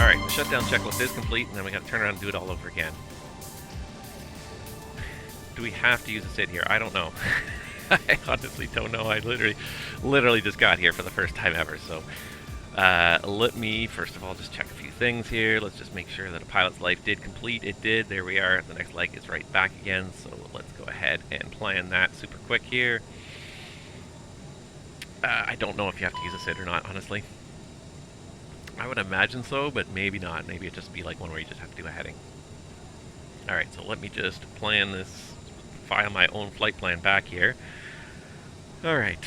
Alright, the shutdown checklist is complete, and then we gotta turn around and do it all over again. Do we have to use a SID here? I don't know. I honestly don't know. I literally just got here for the first time ever, so let me first of all just check a few things here. Let's just make sure that a pilot's life did complete. It did. There we are. The next leg is right back again, so let's go ahead and plan that super quick here. I don't know if you have to use a SID or not, honestly. I would imagine so, but maybe not. Maybe it'd just be like one where you just have to do a heading. Alright, so let me just plan this, file my own flight plan back here. Alright,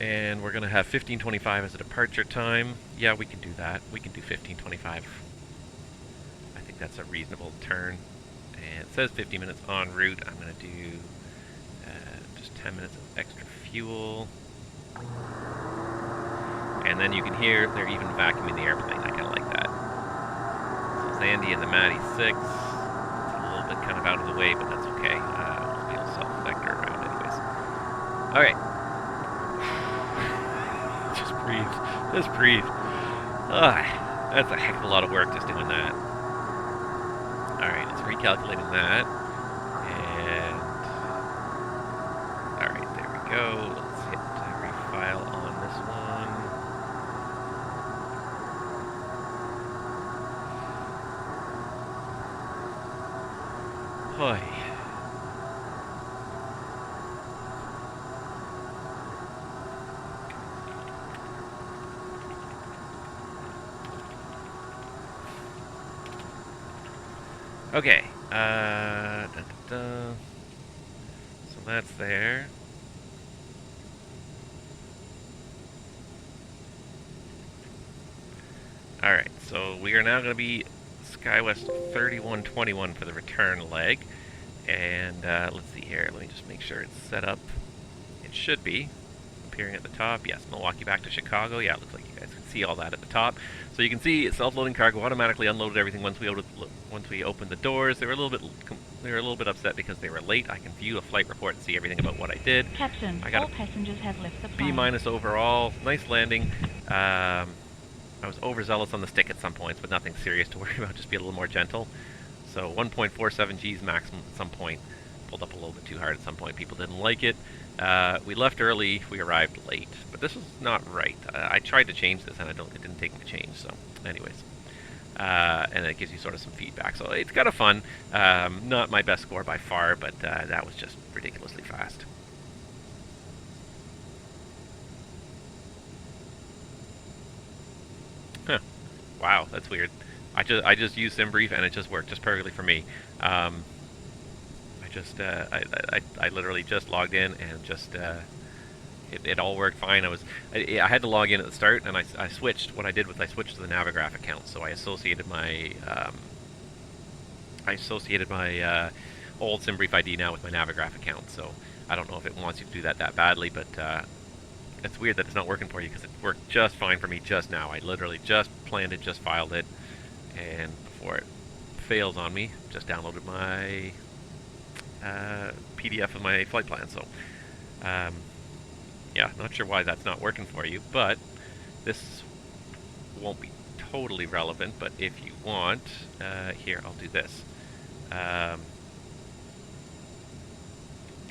and we're going to have 15:25 as a departure time. Yeah, we can do that. We can do 15:25. I think that's a reasonable turn. And it says 50 minutes en route. I'm going to do just 10 minutes of extra fuel. And then you can hear they're even vacuuming the airplane. I kind of like that. So Zandy and the Matty 6. It's a little bit kind of out of the way, but that's okay. We'll be able to self-vector around anyways. Alright. Just breathe. Just breathe. That's a heck of a lot of work just doing that. Alright, let's recalculating that. And... Alright, there we go. Let's hit refile on this one. Boy. Okay. So that's there. Alright, so we are now going to be SkyWest 3121 for the return leg. And let's see here, let me just make sure it's set up. It should be. Appearing at the top, yes, Milwaukee back to Chicago. Yeah, it looks like you guys can see all that at the top. So you can see it's self-loading cargo automatically unloaded everything once we opened the doors. They were a little bit upset because they were late. I can view a flight report and see everything about what I did. Captain, I got all passengers have left the B- overall. Nice landing. I was overzealous on the stick at some points, but nothing serious to worry about. Just be a little more gentle. So 1.47 G's maximum at some point. Pulled up a little bit too hard at some point. People didn't like it. We left early. We arrived late. But this was not right. I tried to change this, and it didn't take me to change. So, anyways. And it gives you sort of some feedback. So it's kind of fun. Not my best score by far, but that was just ridiculously fast. Huh. Wow, that's weird. I just used SimBrief and it just worked just perfectly for me. I literally just logged in and just it all worked fine. I had to log in at the start, and I switched. What I did was I switched to the Navigraph account, so I associated my old SimBrief ID now with my Navigraph account. So I don't know if it wants you to do that badly, but it's weird that it's not working for you because it worked just fine for me just now. I literally just planned it, just filed it, and before it fails on me, just downloaded my PDF of my flight plan. So yeah, not sure why that's not working for you, but this won't be totally relevant. But if you want, here, I'll do this.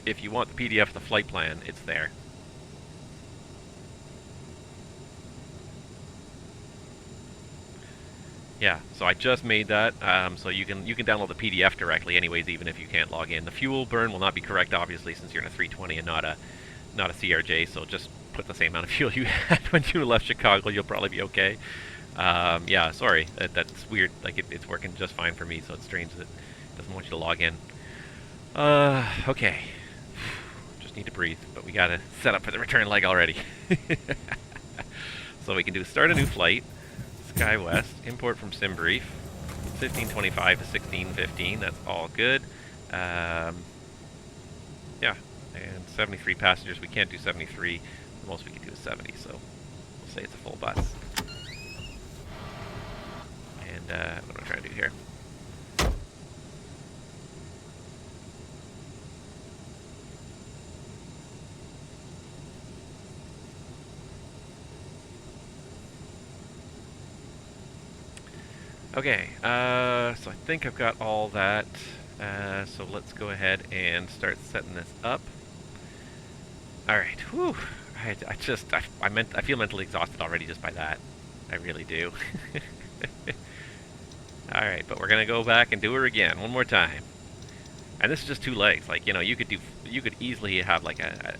If you want the PDF of the flight plan, it's there. Yeah, so I just made that, so you can download the PDF directly anyways, even if you can't log in. The fuel burn will not be correct, obviously, since you're in a 320 and not a CRJ, so just put the same amount of fuel you had when you left Chicago. You'll probably be okay. Yeah, sorry, that's weird. Like, it's working just fine for me, so it's strange that it doesn't want you to log in. Okay. Just need to breathe, but we gotta set up for the return leg already. So we can do start a new flight. SkyWest, import from SimBrief, 1525 to 1615, that's all good. Yeah, and 73 passengers, we can't do 73, the most we can do is 70, so we'll say it's a full bus. And what am I trying to do here? Okay, so I think I've got all that. So let's go ahead and start setting this up. All right, whew. I feel mentally exhausted already just by that. I really do. All right, but we're gonna go back and do her again one more time. And this is just 2 legs. Like, you know, you could easily have like a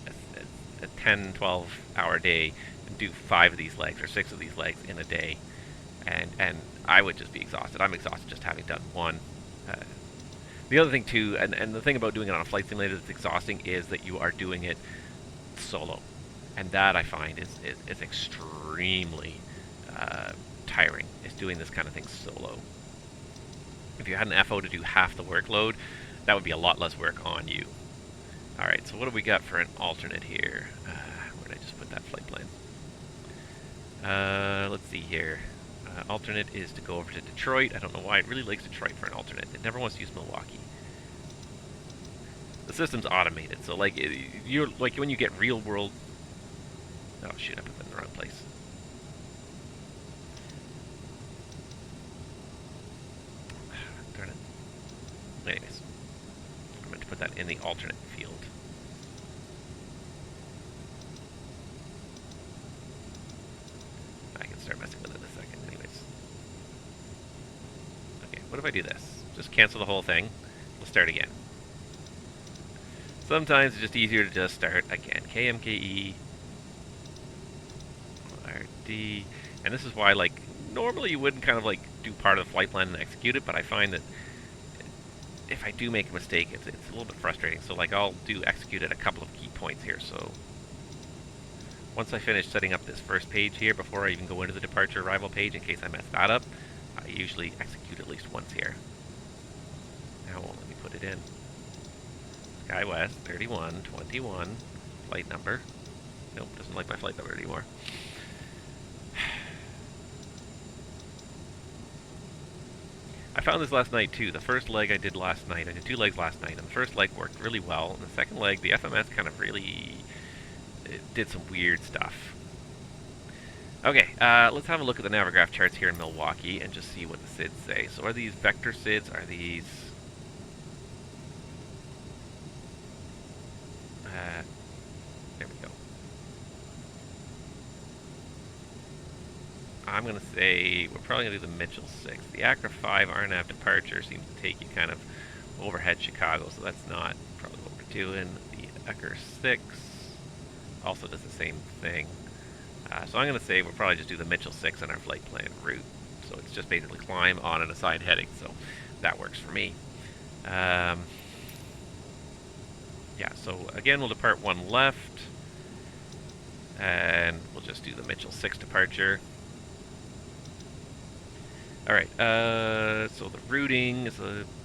10, 12 hour day and do 5 of these legs or 6 of these legs in a day. And I would just be exhausted. I'm exhausted just having done one. The other thing too, and the thing about doing it on a flight simulator that's exhausting is that you are doing it solo. And that I find is extremely tiring, is doing this kind of thing solo. If you had an FO to do half the workload, that would be a lot less work on you. Alright, so what do we got for an alternate here? Where did I just put that flight plan? Let's see here. Alternate is to go over to Detroit. I don't know why it really likes Detroit for an alternate. It never wants to use Milwaukee. The system's automated, so like you're like when you get real world. Oh shit! I put that in the wrong place. Darn it. Anyways, I'm going to put that in the alternate field. I can start messing with it in a second. Anyways. Okay, what if I do this? Just cancel the whole thing. We'll start again. Sometimes it's just easier to just start again. KMKE RD. And this is why, like, normally you wouldn't kind of like do part of the flight plan and execute it, but I find that if I do make a mistake, it's a little bit frustrating. So like I'll do execute at a couple of key points here. So once I finish setting up this first page here, before I even go into the departure arrival page, in case I mess that up, I usually execute at least once here. Now it won't let me put it in. SkyWest 3121, flight number. Nope, doesn't like my flight number anymore. I found this last night too. The first leg I did last night, I did 2 legs last night, and the first leg worked really well, and the second leg, the FMS kind of really did some weird stuff. Okay, let's have a look at the Navigraph charts here in Milwaukee and just see what the SIDs say. So are these vector SIDs? Are these... there we go. I'm going to say we're probably going to do the Mitchell 6. The Accra 5 RNAV departure seems to take you kind of overhead Chicago, so that's not probably what we're doing. The Ecker 6 also does the same thing. So I'm going to say we'll probably just do the Mitchell 6 on our flight plan route. So it's just basically climb on an assigned heading, so that works for me. Yeah, so again, we'll depart 1 left, and we'll just do the Mitchell 6 departure. Alright, so the routing is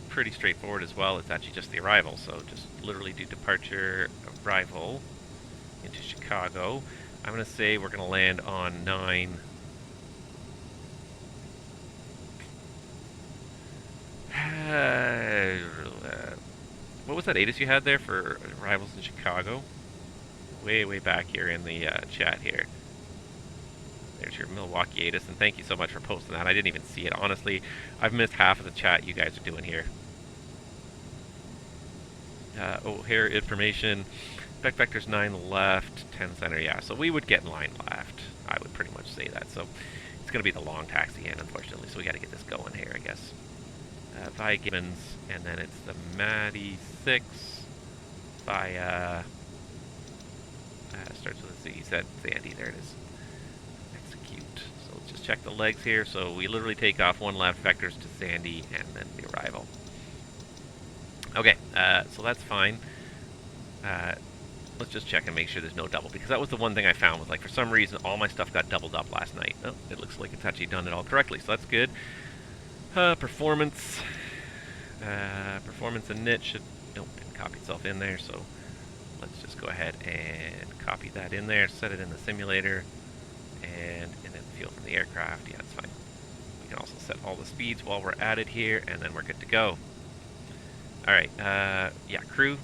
pretty straightforward as well. It's actually just the arrival, so just literally do departure, arrival into Chicago. I'm going to say we're going to land on 9. What was that ATIS you had there for arrivals in Chicago? Way back here in the chat here. There's your Milwaukee ATIS, and thank you so much for posting that. I didn't even see it. Honestly, I've missed half of the chat you guys are doing here. O'Hare information. Spec vectors 9 left, 10 center. Yeah, so we would get in line left. I would pretty much say that. So it's going to be the long taxi in, unfortunately. So we got to get this going here, I guess. Via Gibbons, and then it's the Matty 6 via starts with a Z. Said Sandy. There it is. Execute. So let's just check the legs here. So we literally take off 1 left, vectors to Sandy, and then the arrival. Okay, so that's fine. Let's just check and make sure there's no double, because that was the one thing I found was like for some reason all my stuff got doubled up last night. Oh, it looks like it's actually done it all correctly, so that's good. Performance and knit should didn't copy itself in there, so let's just go ahead and copy that in there, set it in the simulator, and then the fuel from the aircraft. Yeah, that's fine. We can also set all the speeds while we're at it here, and then we're good to go. All right, yeah, crew.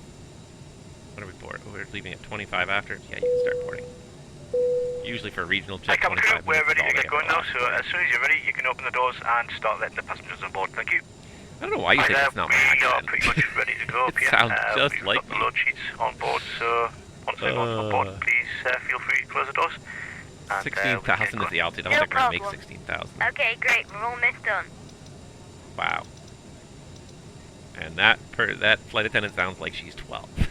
What are we board? Oh, we're leaving at 25 after. Yeah, you can start boarding. Usually for a regional jet, 25 minutes is all they have to allow. so as soon as you're ready, you can open the doors and start letting the passengers on board. Thank you. I don't know why you think it's not my We are accent. pretty much ready to go. It sounds just we've like got the me. load sheets on board, so once everyone's on board, please feel free to close the doors. 16,000 is the altitude. I don't think we're going to make 16,000. Okay, great. We're almost done. Wow. And that flight attendant sounds like she's 12.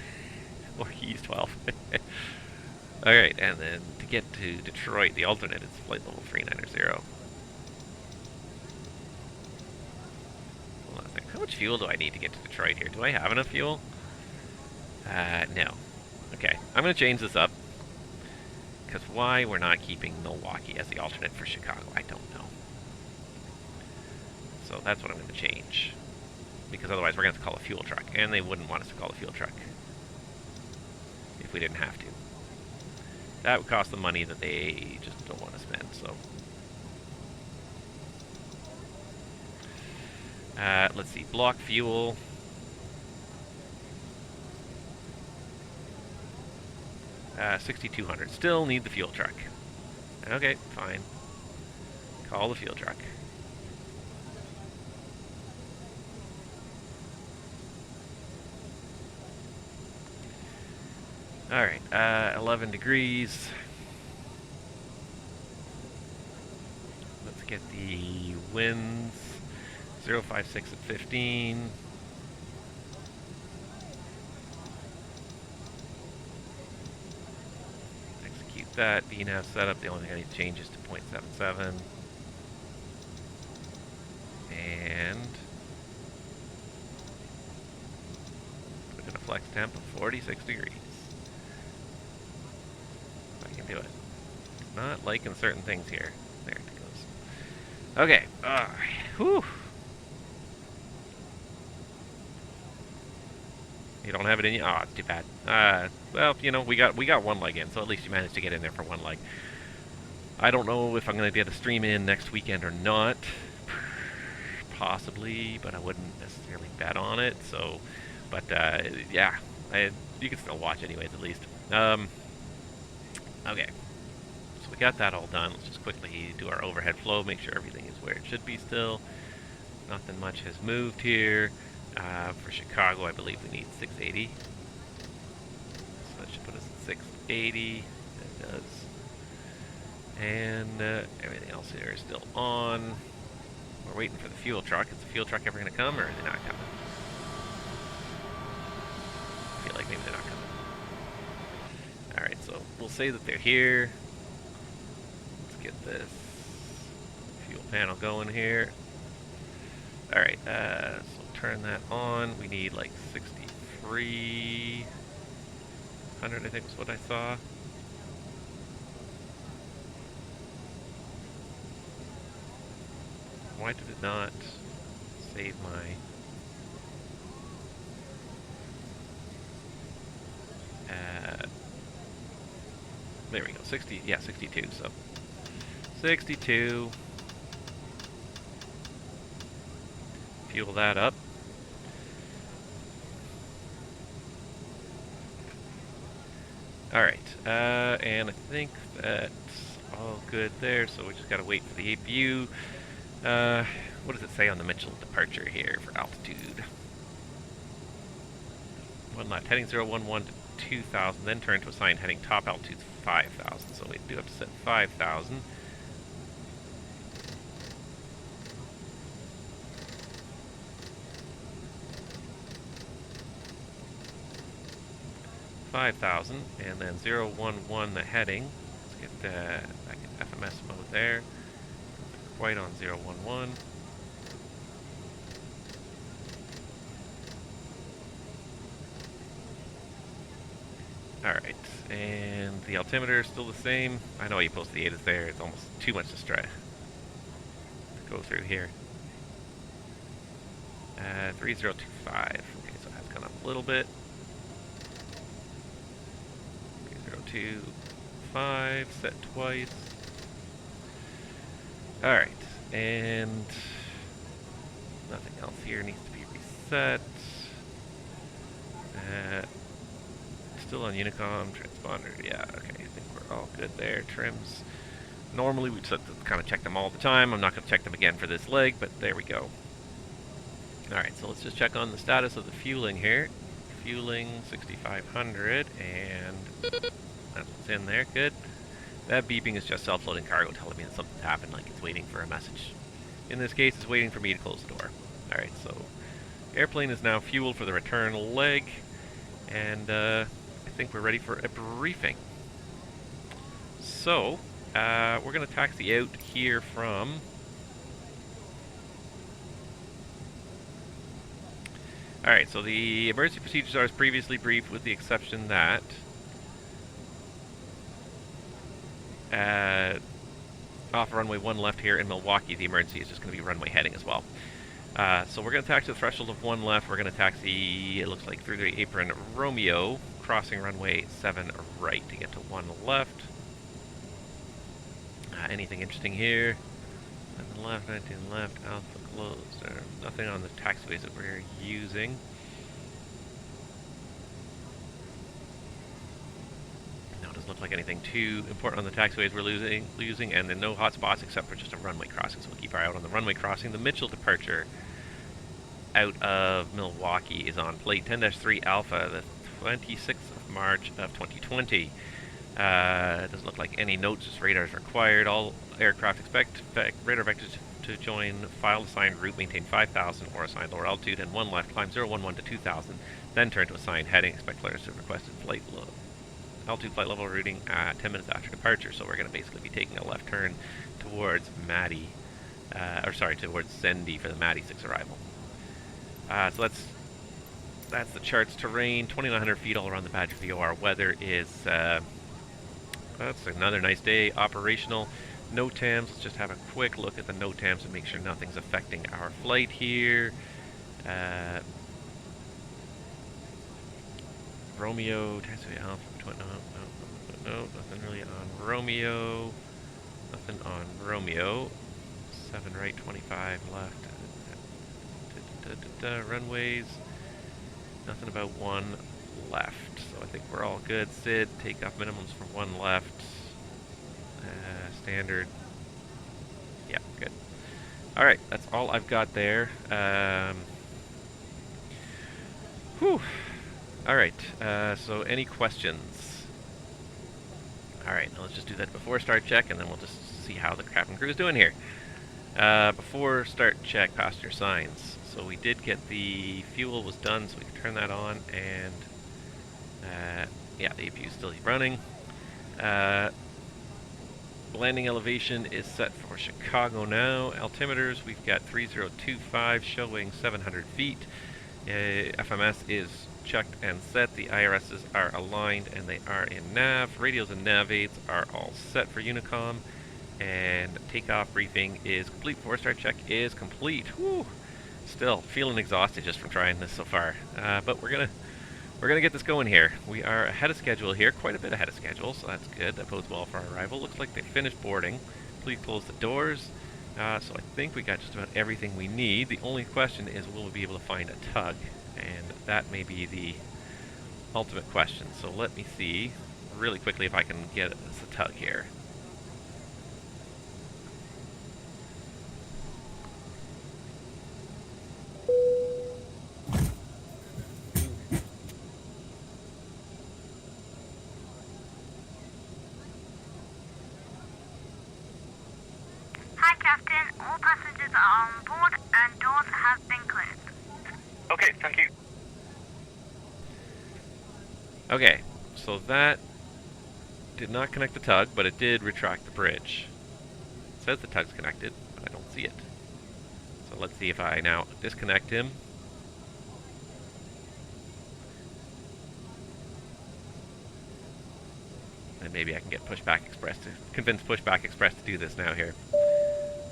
Or he's 12. Alright, and then to get to Detroit, the alternate is flight level 390. Hold on a second. How much fuel do I need to get to Detroit here? Do I have enough fuel? No. Okay, I'm going to change this up. Because why we're not keeping Milwaukee as the alternate for Chicago, I don't know. So that's what I'm going to change. Because otherwise we're going to have to call a fuel truck. And they wouldn't want us to call a fuel truck. If we didn't have to. That would cost them money that they just don't want to spend, so. Let's see, block fuel. $6,200. Still need the fuel truck. Okay, fine. Call the fuel truck. Alright, 11 degrees. Let's get the winds. 056 at 15. Execute that. DNAV setup. The only thing I need to change is to 0.77. And put in a flex temp of 46 degrees. If I can do it. Not liking certain things here. There it goes. Okay. Whew. You don't have it in you? Oh, it's too bad. Well, you know, we got one leg in, so at least you managed to get in there for one leg. I don't know if I'm going to be able to stream in next weekend or not. Possibly, but I wouldn't necessarily bet on it. So, but yeah, you can still watch anyways, at least. Okay, so we got that all done. Let's just quickly do our overhead flow, make sure everything is where it should be still. Nothing much has moved here. For Chicago, I believe we need 680. So that should put us at 680. That does. And everything else here is still on. We're waiting for the fuel truck. Is the fuel truck ever going to come, or are they not coming? I feel like maybe they're not coming. Alright, so we'll say that they're here. Let's get this fuel panel going here. Alright, so turn that on. We need like 6,300, I think was what I saw. Why did it not save my... there we go, 60, yeah, 62, so 62. Fuel that up. Alright, and I think that's all good there, so we just gotta wait for the APU. What does it say on the Mitchell departure here for altitude? One left, heading 011 to 2,000, then turn to assigned heading top altitude 5,000, so we do have to set 5,000. And then 011 the heading. Let's get back in FMS mode there. Quite on 011. Alright, and the altimeter is still the same. I know you posted the 8 is there, it's almost too much to go through here. 3025. Okay, so that's gone up a little bit. 3025, set twice. Alright, and nothing else here needs to be reset. Still on Unicom, transponder, yeah, okay, I think we're all good there. Trims, Normally we'd kind of check them all the time. I'm not going to check them again for this leg, but there we go. Alright, so let's just check on the status of the fueling here. Fueling 6,500, and that's what's in there. Good. That beeping is just self-loading cargo telling me that something's happened, like it's waiting for a message. In this case, it's waiting for me to close the door. Alright, so airplane is now fueled for the return leg, and I think we're ready for a briefing. So, we're going to taxi out here from... Alright, so the emergency procedures are as previously briefed, with the exception that off runway 1 left here in Milwaukee, the emergency is just going to be runway heading as well. So we're going to taxi the threshold of 1 left. We're going to taxi, it looks like, through the apron Romeo, crossing runway 7 right to get to 1 left. Anything interesting here? 7 left, 19 left, Alpha closed. There's nothing on the taxiways that we're using. No, it doesn't look like anything too important on the taxiways we're using, and then no hotspots except for just a runway crossing, so we'll keep our eye out on the runway crossing. The Mitchell departure out of Milwaukee is on plate 10-3 Alpha, the 26th of March of 2020. It doesn't look like any notes, just radar is required. All aircraft expect radar vectors to join file assigned route, maintain 5,000 or assigned lower altitude, and 1 left, climb 011 to 2,000, then turn to assigned heading. Expect clearance to requested flight altitude flight level routing 10 minutes after departure. So we're going to basically be taking a left turn towards Maddie, towards Sendy for the Maddie 6 arrival. So that's the chart's terrain. 2,900 feet all around the Badger VOR. Weather is that's another nice day. Operational. NOTAMs. Let's just have a quick look at the NOTAMs and make sure nothing's affecting our flight here. Romeo, taxi Alpha, no, nothing really on Romeo. Nothing on Romeo. 7 right, 25 left. Runways. Nothing about 1 left. So I think we're all good. Sid, takeoff minimums for 1 left. Standard. Yeah, good. Alright, that's all I've got there. Whew. Alright, so any questions? Alright, now let's just do that before start check, and then we'll just see how the captain crew is doing here. Before start check, passenger signs. So we did get the fuel was done, so we can turn that on, and yeah, the APU is still running. Landing elevation is set for Chicago now. Altimeters, we've got 3025 showing 700 feet. FMS is checked and set. The IRSs are aligned and they are in nav. Radios and nav aids are all set for Unicom. And takeoff briefing is complete. Before start check is complete. Whew. Still feeling exhausted just from trying this so far. But we're gonna get this going here. We are ahead of schedule here, quite a bit ahead of schedule, so that's good. That bodes well for our arrival. Looks like they finished boarding. Please close the doors. So I think we got just about everything we need. The only question is, will we be able to find a tug? And that may be the ultimate question. So let me see really quickly if I can get us a tug here. All passengers are on board and doors have been cleared. Okay, thank you. Okay, so that did not connect the tug, but it did retract the bridge. It says the tug's connected, but I don't see it. So let's see if I now disconnect him. And maybe I can get convince Pushback Express to do this now here.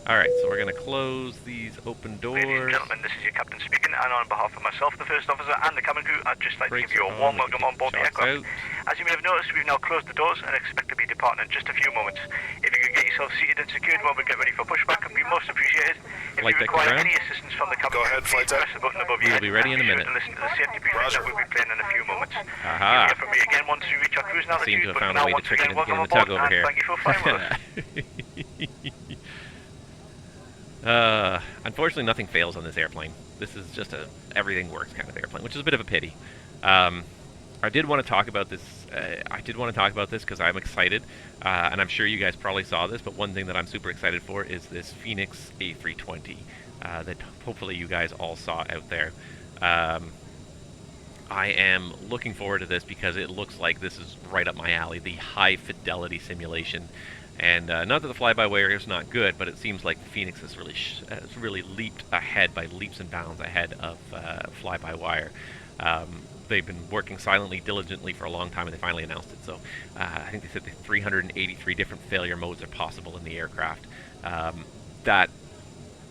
Alright, so we're going to close these open doors. Ladies and gentlemen, this is your captain speaking, and on behalf of myself, the first officer, and the cabin crew, I'd just like to give you a warm welcome on board the aircraft. As you may have noticed, we've now closed the doors and expect to be departing in just a few moments. If you could get yourself seated and secured while we get ready for pushback, it would be most appreciated. If you require any assistance from the cabin crew, please press the button above your head. We'll be ready in a minute. Listen to the safety briefing that we'll be playing in a few moments. Aha! You'll hear from me again once we reach our cruise altitude, Seem to have but found for a now, way to once trick it again, into welcome getting the tug aboard, over and here. thank you for flying with us. Unfortunately, nothing fails on this airplane. This is just a everything works kind of airplane, which is a bit of a pity. I did want to talk about this. Because I'm excited, and I'm sure you guys probably saw this. But one thing that I'm super excited for is this Fenix A320 that hopefully you guys all saw out there. I am looking forward to this because it looks like this is right up my alley. The high fidelity simulation. And not that the fly-by-wire is not good, but it seems like Fenix has really leaped ahead by leaps and bounds ahead of fly-by-wire. They've been working silently, diligently for a long time, and they finally announced it. So I think they said that 383 different failure modes are possible in the aircraft.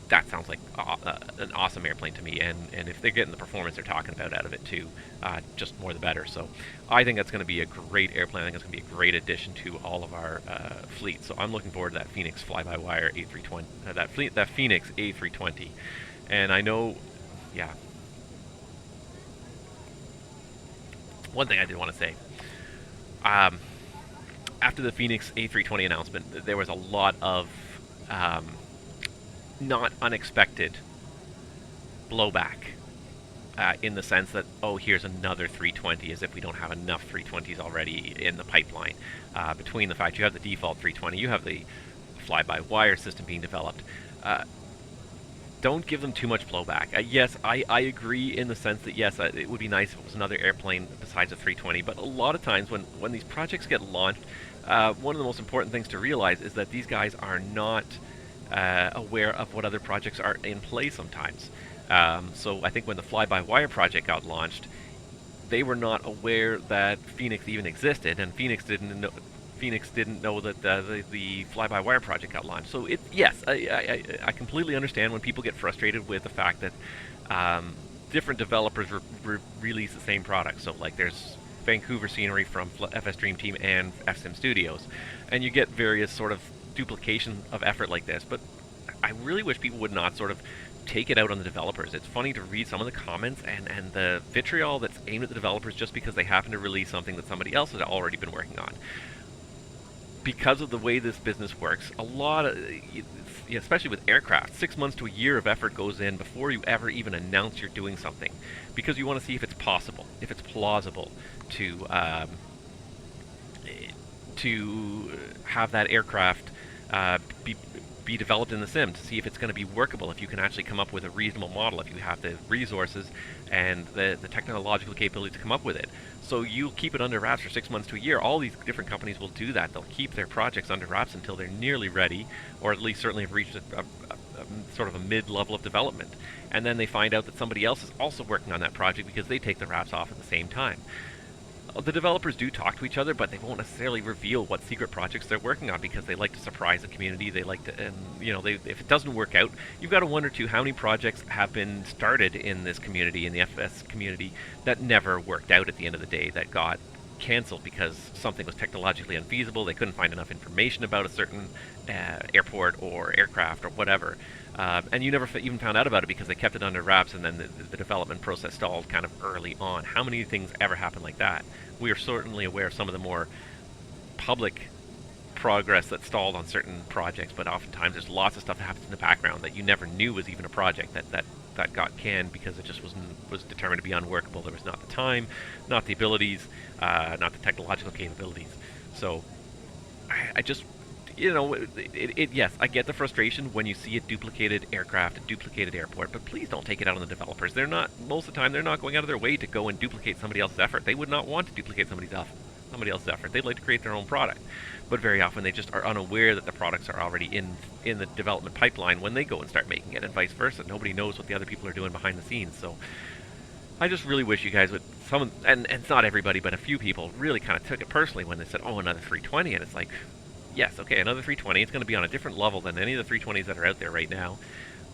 That sounds like an awesome airplane to me, and if they're getting the performance they're talking about out of it too, just more the better. So I think that's going to be a great airplane. I think it's going to be a great addition to all of our fleet. So I'm looking forward to that Fenix fly-by-wire A320, that Fenix A320, and I know, yeah. One thing I did want to say, after the Fenix A320 announcement, there was a lot of not unexpected blowback in the sense that, oh, here's another 320, as if we don't have enough 320s already in the pipeline. Between the fact you have the default 320, you have the fly-by-wire system being developed. Don't give them too much blowback. Yes, I agree in the sense that, yes, it would be nice if it was another airplane besides a 320, but a lot of times when these projects get launched, one of the most important things to realize is that these guys are not aware of what other projects are in play sometimes. So I think when the fly-by-wire project got launched, they were not aware that Fenix even existed, and Fenix didn't know that the fly-by-wire project got launched. So yes, I completely understand when people get frustrated with the fact that different developers release the same product. So like there's Vancouver Scenery from FS Dream Team and FSIM Studios, and you get various sort of duplication of effort like this. But I really wish people would not sort of take it out on the developers. It's funny to read some of the comments and the vitriol that's aimed at the developers just because they happen to release something that somebody else has already been working on. Because of the way this business works, a lot of, especially with aircraft, 6 months to a year of effort goes in before you ever even announce you're doing something, because you want to see if it's possible, if it's plausible to have that aircraft be developed in the sim, to see if it's going to be workable, if you can actually come up with a reasonable model, if you have the resources and the technological capability to come up with it. So you'll keep it under wraps for 6 months to a year. All these different companies will do that. They'll keep their projects under wraps until they're nearly ready, or at least certainly have reached a sort of a mid-level of development. And then they find out that somebody else is also working on that project because they take the wraps off at the same time. The developers do talk to each other, but they won't necessarily reveal what secret projects they're working on because they like to surprise the community. They like to, and if it doesn't work out, you've got to wonder too how many projects have been started in this community, in the FS community, that never worked out at the end of the day, that got canceled because something was technologically unfeasible. They couldn't find enough information about a certain airport or aircraft or whatever. And you never even found out about it because they kept it under wraps, and then the development process stalled kind of early on. How many things ever happen like that? We are certainly aware of some of the more public progress that stalled on certain projects, but oftentimes there's lots of stuff that happens in the background that you never knew was even a project that got canned because it just was determined to be unworkable. There was not the time, not the abilities, not the technological capabilities. So I just, yes, I get the frustration when you see a duplicated aircraft, a duplicated airport, but please don't take it out on the developers. Most of the time, they're not going out of their way to go and duplicate somebody else's effort. They would not want to duplicate somebody else's effort. They'd like to create their own product. But very often, they just are unaware that the products are already in the development pipeline when they go and start making it, and vice versa. Nobody knows what the other people are doing behind the scenes. So I just really wish you guys would, and it's not everybody, but a few people really kind of took it personally when they said, oh, another 320, and it's like, yes, okay, another 320. It's going to be on a different level than any of the 320s that are out there right now.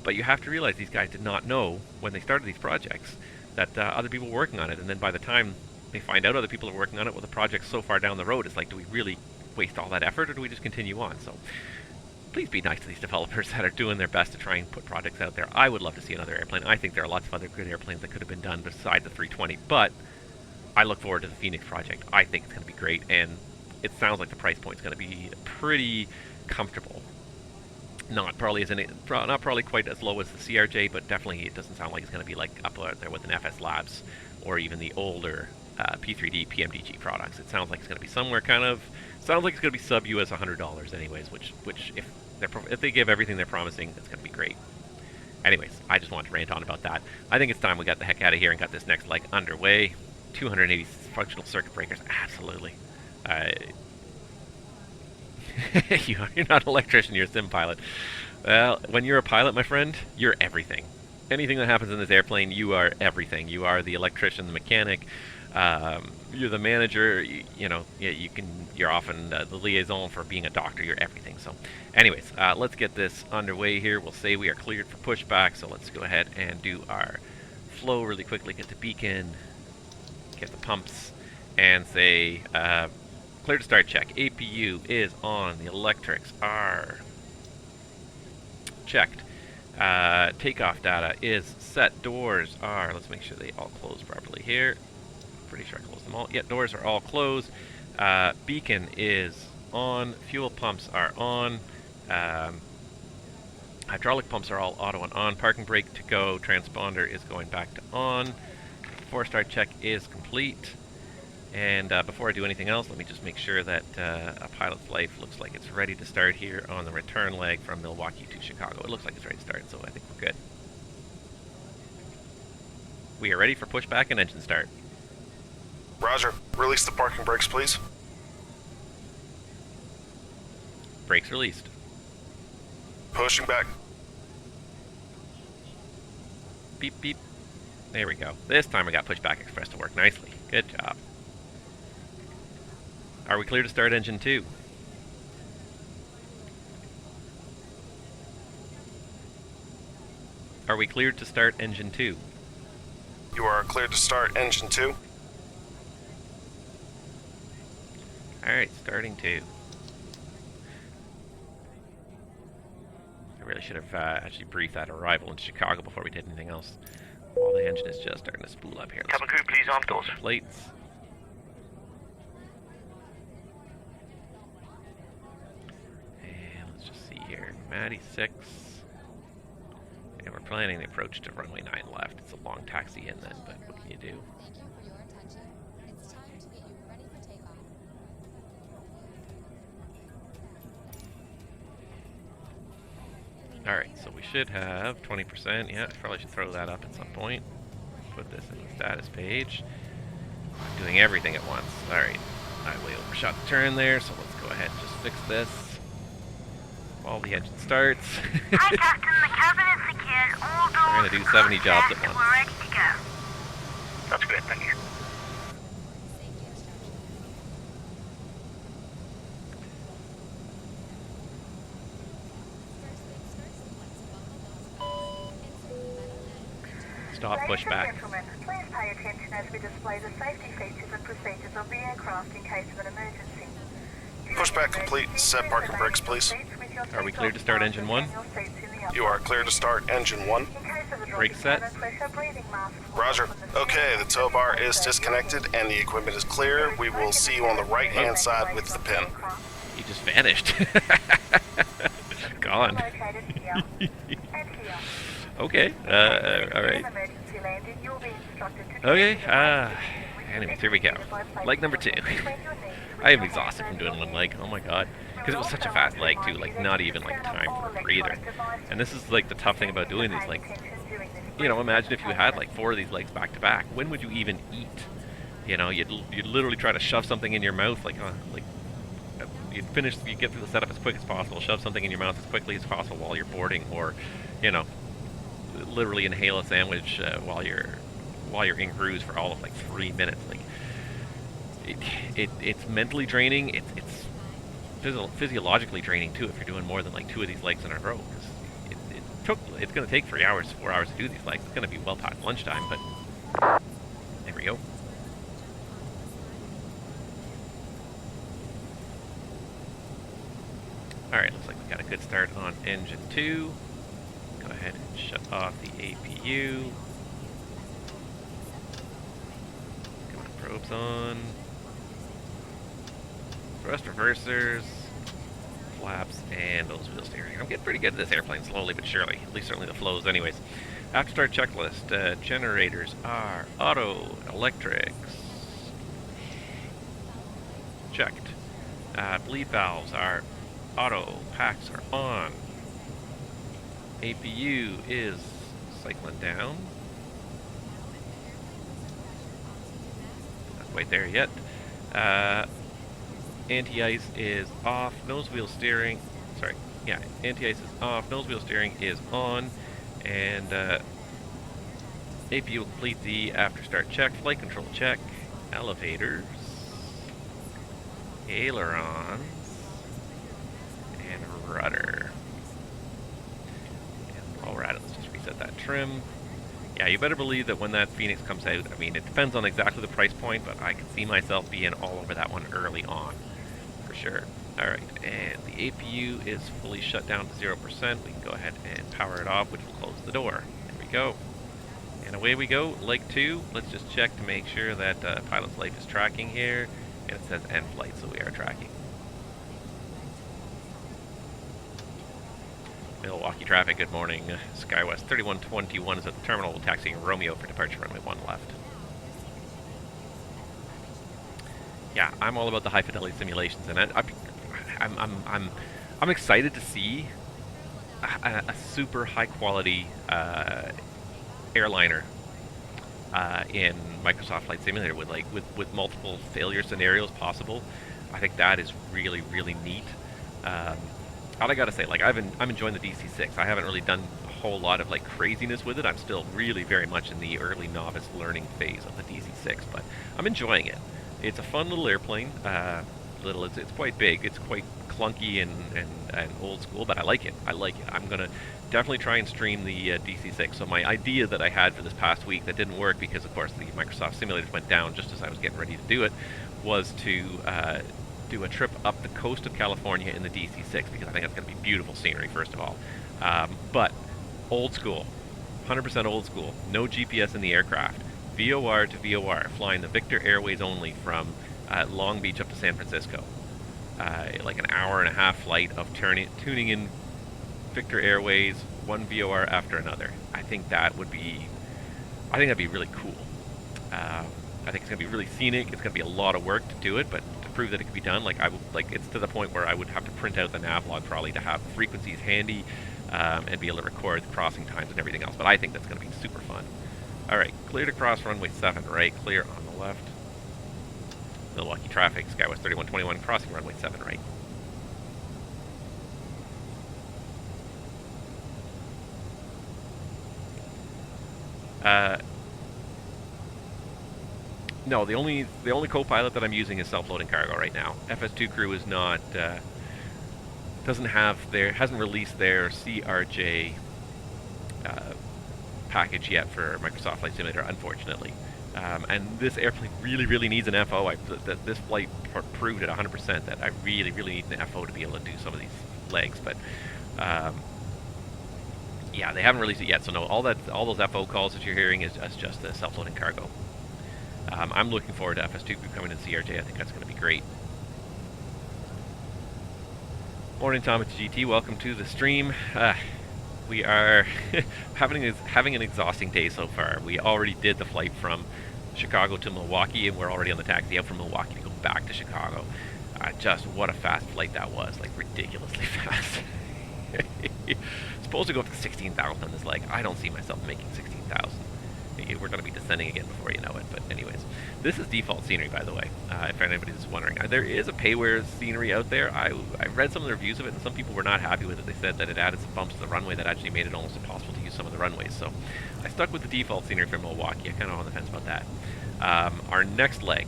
But you have to realize these guys did not know when they started these projects that other people were working on it. And then by the time they find out other people are working on it, well, the project's so far down the road, it's like, do we really waste all that effort, or do we just continue on? So please be nice to these developers that are doing their best to try and put projects out there. I would love to see another airplane. I think there are lots of other good airplanes that could have been done beside the 320. But I look forward to the Fenix project. I think it's going to be great, and it sounds like the price point is going to be pretty comfortable. Not probably not probably quite as low as the CRJ, but definitely it doesn't sound like it's going to be like up there with an FS Labs or even the older P3D PMDG products. It sounds like it's going to be somewhere kind of sounds like it's going to be sub US $100 anyways, which if they give everything they're promising, it's going to be great. Anyways, I just wanted to rant on about that. I think it's time we got the heck out of here and got this next leg underway. 280 functional circuit breakers, absolutely. You're not an electrician, you're a sim pilot. Well, when you're a pilot, my friend, you're everything. Anything that happens in this airplane, you are everything. You are the electrician, the mechanic, you're the manager, you're often the liaison for being a doctor, you're everything. So anyways, let's get this underway here. We'll say we are cleared for pushback, so let's go ahead and do our flow really quickly, get the beacon, get the pumps, and say clear to start check. APU is on, the electrics are checked. Takeoff data is set. Doors are, let's make sure they all close properly here. Pretty sure I closed them all. Yeah, doors are all closed. Beacon is on. Fuel pumps are on. Hydraulic pumps are all auto and on. Parking brake to go. Transponder is going back to on. 4-star check is complete. And before I do anything else, let me just make sure that a pilot's life looks like it's ready to start here on the return leg from Milwaukee to Chicago. It looks like it's ready to start, so I think we're good. We are ready for pushback and engine start. Roger. Release the parking brakes, please. Brakes released. Pushing back. Beep, beep. There we go. This time I got Pushback Express to work nicely. Good job. Are we clear to start engine 2? Are we cleared to start engine 2? You are cleared to start engine 2. Alright, starting 2. I really should have actually briefed that arrival in Chicago before we did anything else. While the engine is just starting to spool up here. Cabin crew, please arm doors. Plates. And let's just see here. Matty 6. And we're planning the approach to runway 9 left. It's a long taxi in then, but what can you do? Alright, so we should have 20%. Yeah, probably should throw that up at some point. Put this in the status page. I'm doing everything at once. Alright, I way overshot the turn there, so let's go ahead and just fix this while the engine starts. Hi, Captain. The cabin is secured. All doors We're going to do 70 jobs at checked. once. We're ready to go. That's great, thank you. Stop pushback. Ladies and gentlemen, please pay attention as we display the safety features and procedures of the aircraft in case of an emergency. Pushback complete. Set parking brakes, please. Are we cleared to start engine 1? You are clear to start engine 1. Brake set. Roger. Okay, the tow bar is disconnected and the equipment is clear. We will see you on the right-hand side with the pin. He just vanished. Gone. Okay, alright. Okay, anyways, here we go. Leg number 2. I am exhausted from doing one leg, oh my god. Because it was such a fast leg too, like not even like time for a breather. And this is like the tough thing about doing these, like, you know, imagine if you had like 4 of these legs back to back. When would you even eat? You know, you'd literally try to shove something in your mouth, like you'd get through the setup as quick as possible, shove something in your mouth as quickly as possible while you're boarding, or, you know, literally inhale a sandwich while you're in cruise for all of like 3 minutes. Like it's mentally draining. It's physiologically draining too if you're doing more than like 2 of these legs in a row. It's going to take 3 hours, 4 hours to do these legs. It's going to be well past lunchtime, but there we go. Alright, looks like we got a good start on engine 2. Go ahead and shut off the APU. Come on, probes on. Thrust reversers. flaps, and nose wheel steering. I'm getting pretty good at this airplane, slowly but surely. At least certainly the flows anyways. After start checklist. Generators are auto, electrics. Checked. Bleed valves are auto, packs are on. APU is cycling down. Not quite there yet. Anti-ice is off, nose wheel steering, sorry, yeah, anti-ice is off, nose wheel steering is on, and APU will complete the after start check, flight control check, elevators, ailerons, and rudder. And while we're at it, let's just reset that trim. Yeah, you better believe that when that Fenix comes out, I mean, it depends on exactly the price point, but I can see myself being all over that one early on, for sure. Alright, and the APU is fully shut down to 0%. We can go ahead and power it off, which will close the door. There we go. And away we go, leg 2. Let's just check to make sure that pilot's life is tracking here. And it says end flight, so we are tracking. Milwaukee traffic, good morning. SkyWest 3121 is at the terminal, taxiing Romeo for departure runway 1 left. Yeah, I'm all about the high fidelity simulations, and I'm excited to see a super high quality airliner in Microsoft Flight Simulator with multiple failure scenarios possible. I think that is really, really neat. All I gotta say, like, I'm enjoying the DC-6. I haven't really done a whole lot of like craziness with it. I'm still really very much in the early novice learning phase of the DC-6, but I'm enjoying it. It's a fun little airplane. It's quite big. It's quite clunky and old school, but I like it. I like it. I'm gonna definitely try and stream the DC-6. So my idea that I had for this past week that didn't work because, of course, the Microsoft simulators went down just as I was getting ready to do it, was to do a trip up the coast of California in the DC-6 because I think it's going to be beautiful scenery, first of all. But old school, 100% old school, no GPS in the aircraft, VOR to VOR, flying the Victor Airways only from Long Beach up to San Francisco. Like an hour-and-a-half flight of tuning in Victor Airways, one VOR after another. I think that'd be really cool. I think it's going to be really scenic. It's going to be a lot of work to do it, but to prove that it can be done, it's to the point where I would have to print out the nav log probably to have the frequencies handy and be able to record the crossing times and everything else. But I think that's going to be super fun. All right, clear to cross runway 7 right, clear on the left. Milwaukee traffic, SkyWest 3121, crossing runway 7 right. No, the only co-pilot that I'm using is self-loading cargo right now. FS2 crew is not hasn't released their CRJ package yet for Microsoft Flight Simulator, unfortunately. And this airplane really, really needs an FO. This flight proved at 100% that I really, really need an FO to be able to do some of these legs. But yeah, they haven't released it yet. So no, all those FO calls that you're hearing is just the self-loading cargo. I'm looking forward to FS2 crew coming in CRJ. I think that's going to be great. Morning, Tom. It's GT. Welcome to the stream. We are having an exhausting day so far. We already did the flight from Chicago to Milwaukee, and we're already on the taxi out from Milwaukee to go back to Chicago. Just what a fast flight that was, like ridiculously fast. Supposed to go up to 16,000 on this leg. I don't see myself making 16,000. We're going to be descending again before you know it. But anyways, this is default scenery, by the way, if anybody's wondering. There is a payware scenery out there. I read some of the reviews of it, and some people were not happy with it. They said that it added some bumps to the runway that actually made it almost impossible to use some of the runways. So I stuck with the default scenery for Milwaukee. I kind of on the fence about that. Our next leg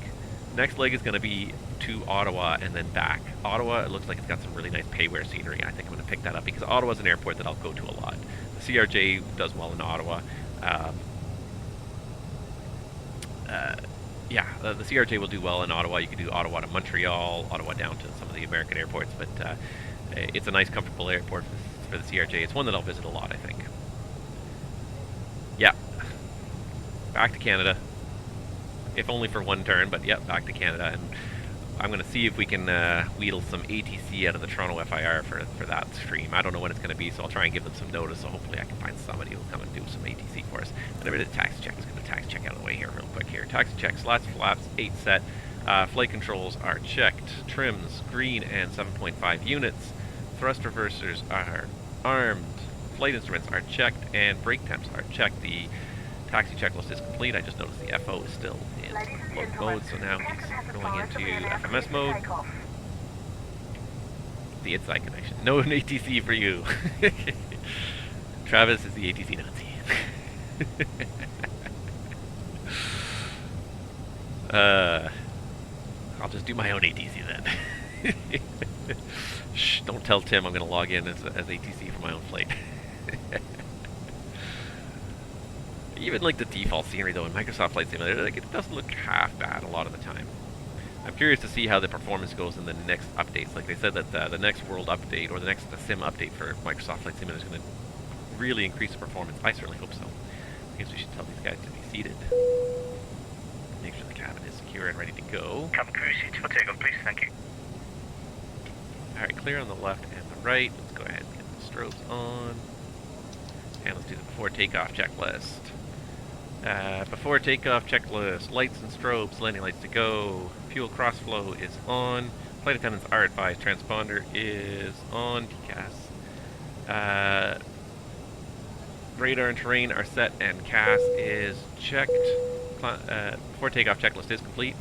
is going to be to Ottawa and then back. Ottawa, it looks like it's got some really nice payware scenery. I think I'm going to pick that up because Ottawa's an airport that I'll go to a lot. The CRJ does well in Ottawa. Yeah, the CRJ will do well in Ottawa. You can do Ottawa to Montreal, Ottawa down to some of the American airports, but it's a nice, comfortable airport for the CRJ. It's one that I'll visit a lot, I think. Yeah, back to Canada, if only for one turn, but yeah, back to Canada. And I'm going to see if we can wheedle some ATC out of the Toronto FIR for that stream. I don't know when it's going to be, so I'll try and give them some notice, so hopefully I can find somebody who will come and do some ATC for us. Whenever the taxi check, let's get the taxi check out of the way here real quick here. Taxi check, slats, flaps, 8 set. Flight controls are checked. Trims, green and 7.5 units. Thrust reversers are armed. Flight instruments are checked, and brake temps are checked. The taxi checklist is complete. I just noticed the FO is still in load mode, so now he's going into FMS mode. The inside connection. No ATC for you. Travis is the ATC Nazi. I'll just do my own ATC then. Shh, don't tell Tim I'm going to log in as ATC for my own flight. Even like the default scenery though in Microsoft Flight Simulator, like, it doesn't look half bad a lot of the time. I'm curious to see how the performance goes in the next updates. Like they said that the next world update or the next sim update for Microsoft Flight Simulator is going to really increase the performance. I certainly hope so. I guess we should tell these guys to be seated. Make sure the cabin is secure and ready to go. Cabin crew, seats for takeoff, please. Thank you. Alright, clear on the left and the right. Let's go ahead and get the strobes on. And let's do the before takeoff checklist. Before takeoff checklist, lights and strobes, landing lights to go. Fuel crossflow is on. Flight attendants are advised. Transponder is on. DCAS. Radar and terrain are set, and CAS is checked. Before takeoff checklist is complete.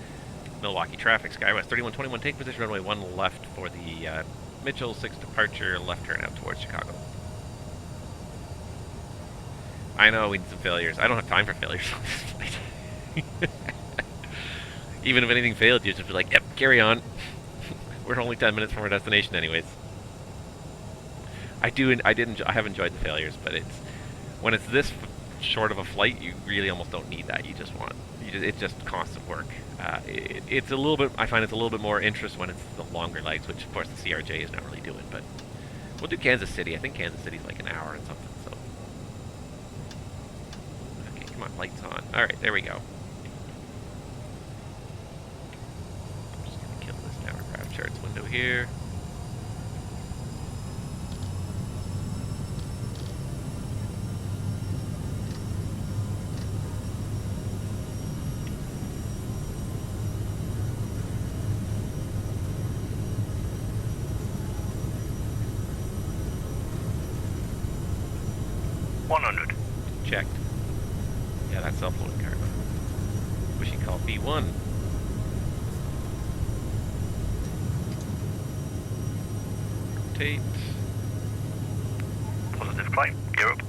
Milwaukee traffic, Skywest 3121, take position runway 1 left for the Mitchell 6 departure, left turn out towards Chicago. I know we need some failures. I don't have time for failures on this flight. Even if anything failed, you just be like, yep, carry on. We're only 10 minutes from our destination anyways. I have enjoyed the failures, but when it's this short of a flight, you really almost don't need that. It's just constant work. It's a little bit, I find it's a little bit more interest when it's the longer legs, which of course the CRJ is not really doing, but we'll do Kansas City. I think Kansas City's like an hour and something, so. Okay, come on, lights on. Alright, there we go. I'm just gonna kill this Navigraph charts window here. Checked. Yeah, that's self-loading cargo. Pushing call B1. Rotate. Positive climb. Gear up.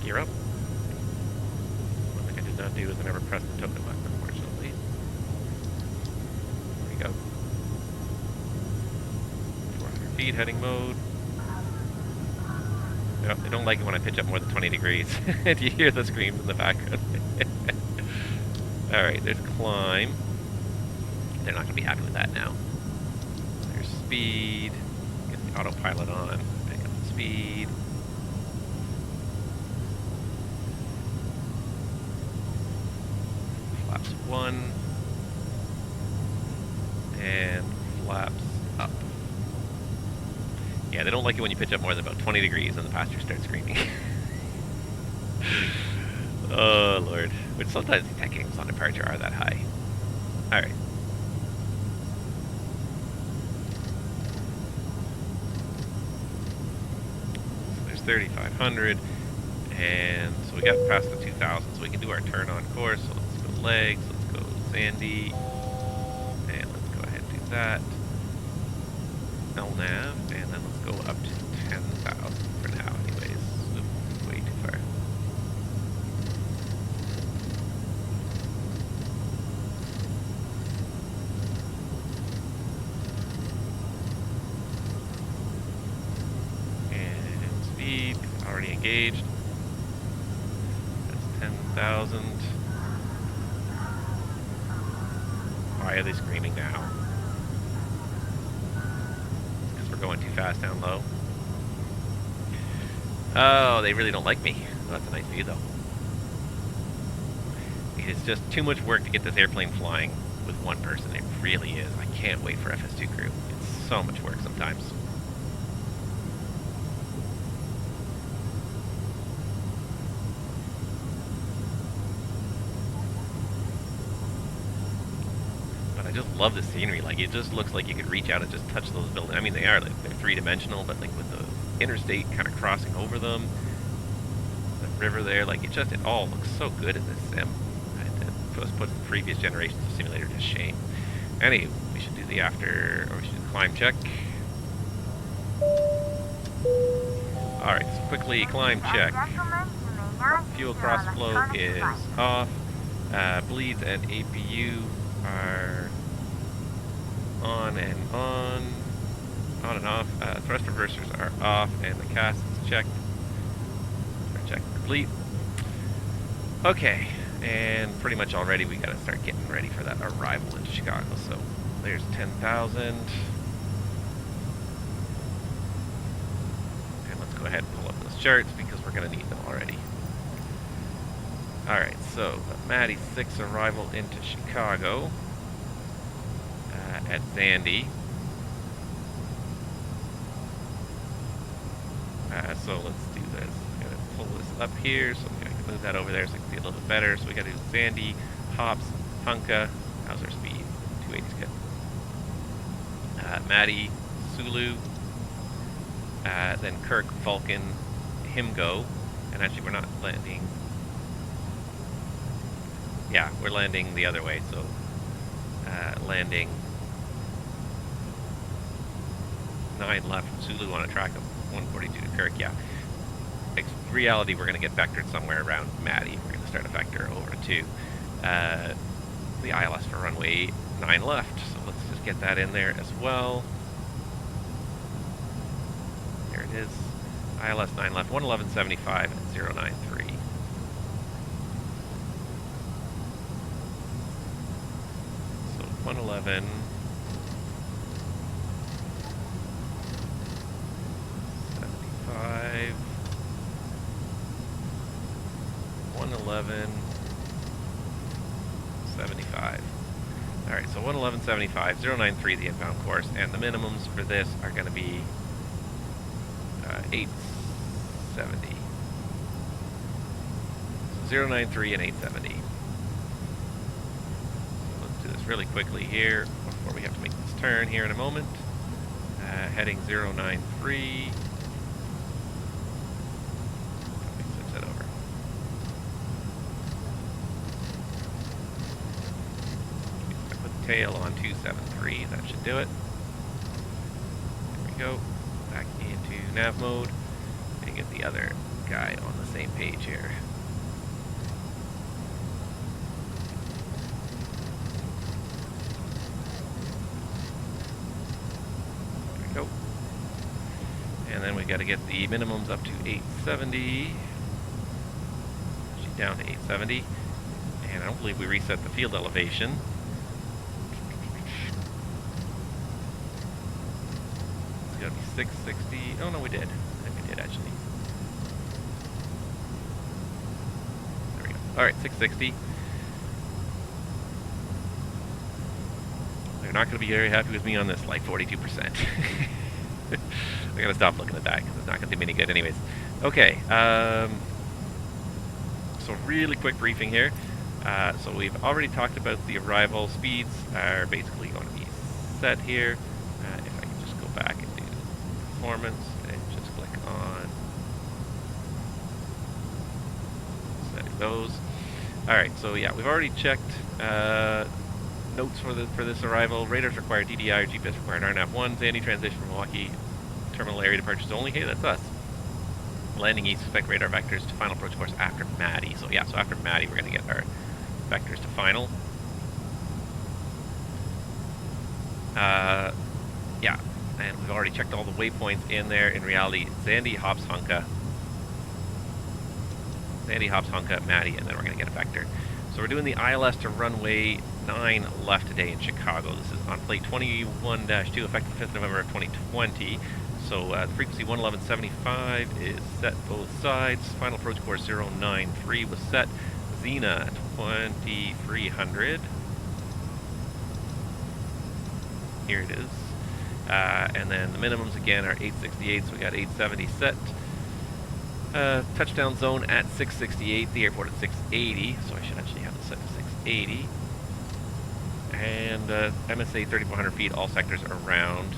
Gear up. One thing I did not do is I never pressed the token button, unfortunately. There we go. 400 feet, heading mode. No, they don't like it when I pitch up more than 20 degrees. Do you hear the screams in the background? Alright, there's climb. They're not going to be happy with that now. There's speed. Get the autopilot on. Pick up the speed. Flaps 1. And flaps up. Yeah, they don't like it when you pitch up more than about 20 degrees and the passengers start screaming. Oh, Lord. Which sometimes the tech games on departure are that high. Alright. So there's 3,500. And so we got past the 2,000, so we can do our turn on course. So let's go legs, let's go Sandy. And let's go ahead and do that. LNAV, and then let's go up to 10,000 for now anyways. Oops, way too far. And speed, already engaged. That's 10,000. Why are they screaming now? Going too fast down low. Oh, they really don't like me. Well, that's a nice view, though. It's just too much work to get this airplane flying. with one person. It really is. I can't wait for FS2 crew. It's so much work sometimes. But I just love the scenery. Like, it just looks like you could reach out and just touch those buildings. I mean, they are, like, they're three-dimensional, but like with the interstate kind of crossing over them, the river there, like, it all looks so good in this sim. Put the previous generations of simulator to shame. Anyway, we should do the we should do the climb check. Alright, so quickly climb check. Fuel cross flow is off. Bleeds and APU are on and off. Thrust reversers are off, and the cast is checked. Check complete. Okay. And pretty much already we gotta start getting ready for that arrival in Chicago. So there's 10,000. And let's go ahead and pull up those charts because we're gonna need them already. Alright, so the Matty 6 arrival into Chicago at Zandy. So let's do this. I'm gonna pull this up here so we can move that over there so we can see a little bit better. So we got to do Zandy, Hops, Hunka. How's our speed? 280's good. Matty, Sulu, then Kirk, Vulcan, Himgo, and actually we're not landing. Yeah, we're landing the other way. So landing 9 left, Sulu on a track of 142 to Kirk. Yeah. In reality, we're going to get vectored somewhere around Matty. We're going to start a vector over to the ILS for runway 9 left. So let's just get that in there as well. There it is. ILS 9 left, 111.75 and 093. So 111. 75. 111.75. Alright, so 111.75, 093 the inbound course, and the minimums for this are going to be 870. So 093 and 870. So let's do this really quickly here before we have to make this turn here in a moment. Heading 093. Switch that over. Tail on 273, that should do it. There we go. Back into nav mode and get the other guy on the same page here. There we go. And then we got to get the minimums up to 870. Actually down to 870. And I don't believe we reset the field elevation. It's got to be 660. Oh no, we did. I think we did actually. There we go. Alright, 660. They're not going to be very happy with me on this, like 42%. I gotta stop looking at that because it's not going to do me any good anyways. Okay, so really quick briefing here. So we've already talked about the arrival speeds are basically going to be set here. If I can just go back and do performance and just click on setting those. Alright, so yeah, we've already checked notes for this arrival. Radars require DDI or GPS required RNAV1. Zandy transition from Milwaukee terminal area departures only. Hey, that's us. Landing east, expect radar vectors to final approach course after Matty. So yeah, so after Matty we're going to get our vectors to final. Yeah, and we've already checked all the waypoints in there. In reality, Zandy, Hops, Hunka, Matty, and then we're going to get a vector. So we're doing the ILS to runway 9 left today in Chicago. This is on plate 21-2, effective 5th November of 2020. So the frequency 111.75 is set both sides. Final approach course 093 was set. Xena 2300. Here it is. And then the minimums again are 868, so we got 870 set. Touchdown zone at 668, the airport at 680, so I should actually have it set to 680. And MSA 3,400 feet, all sectors around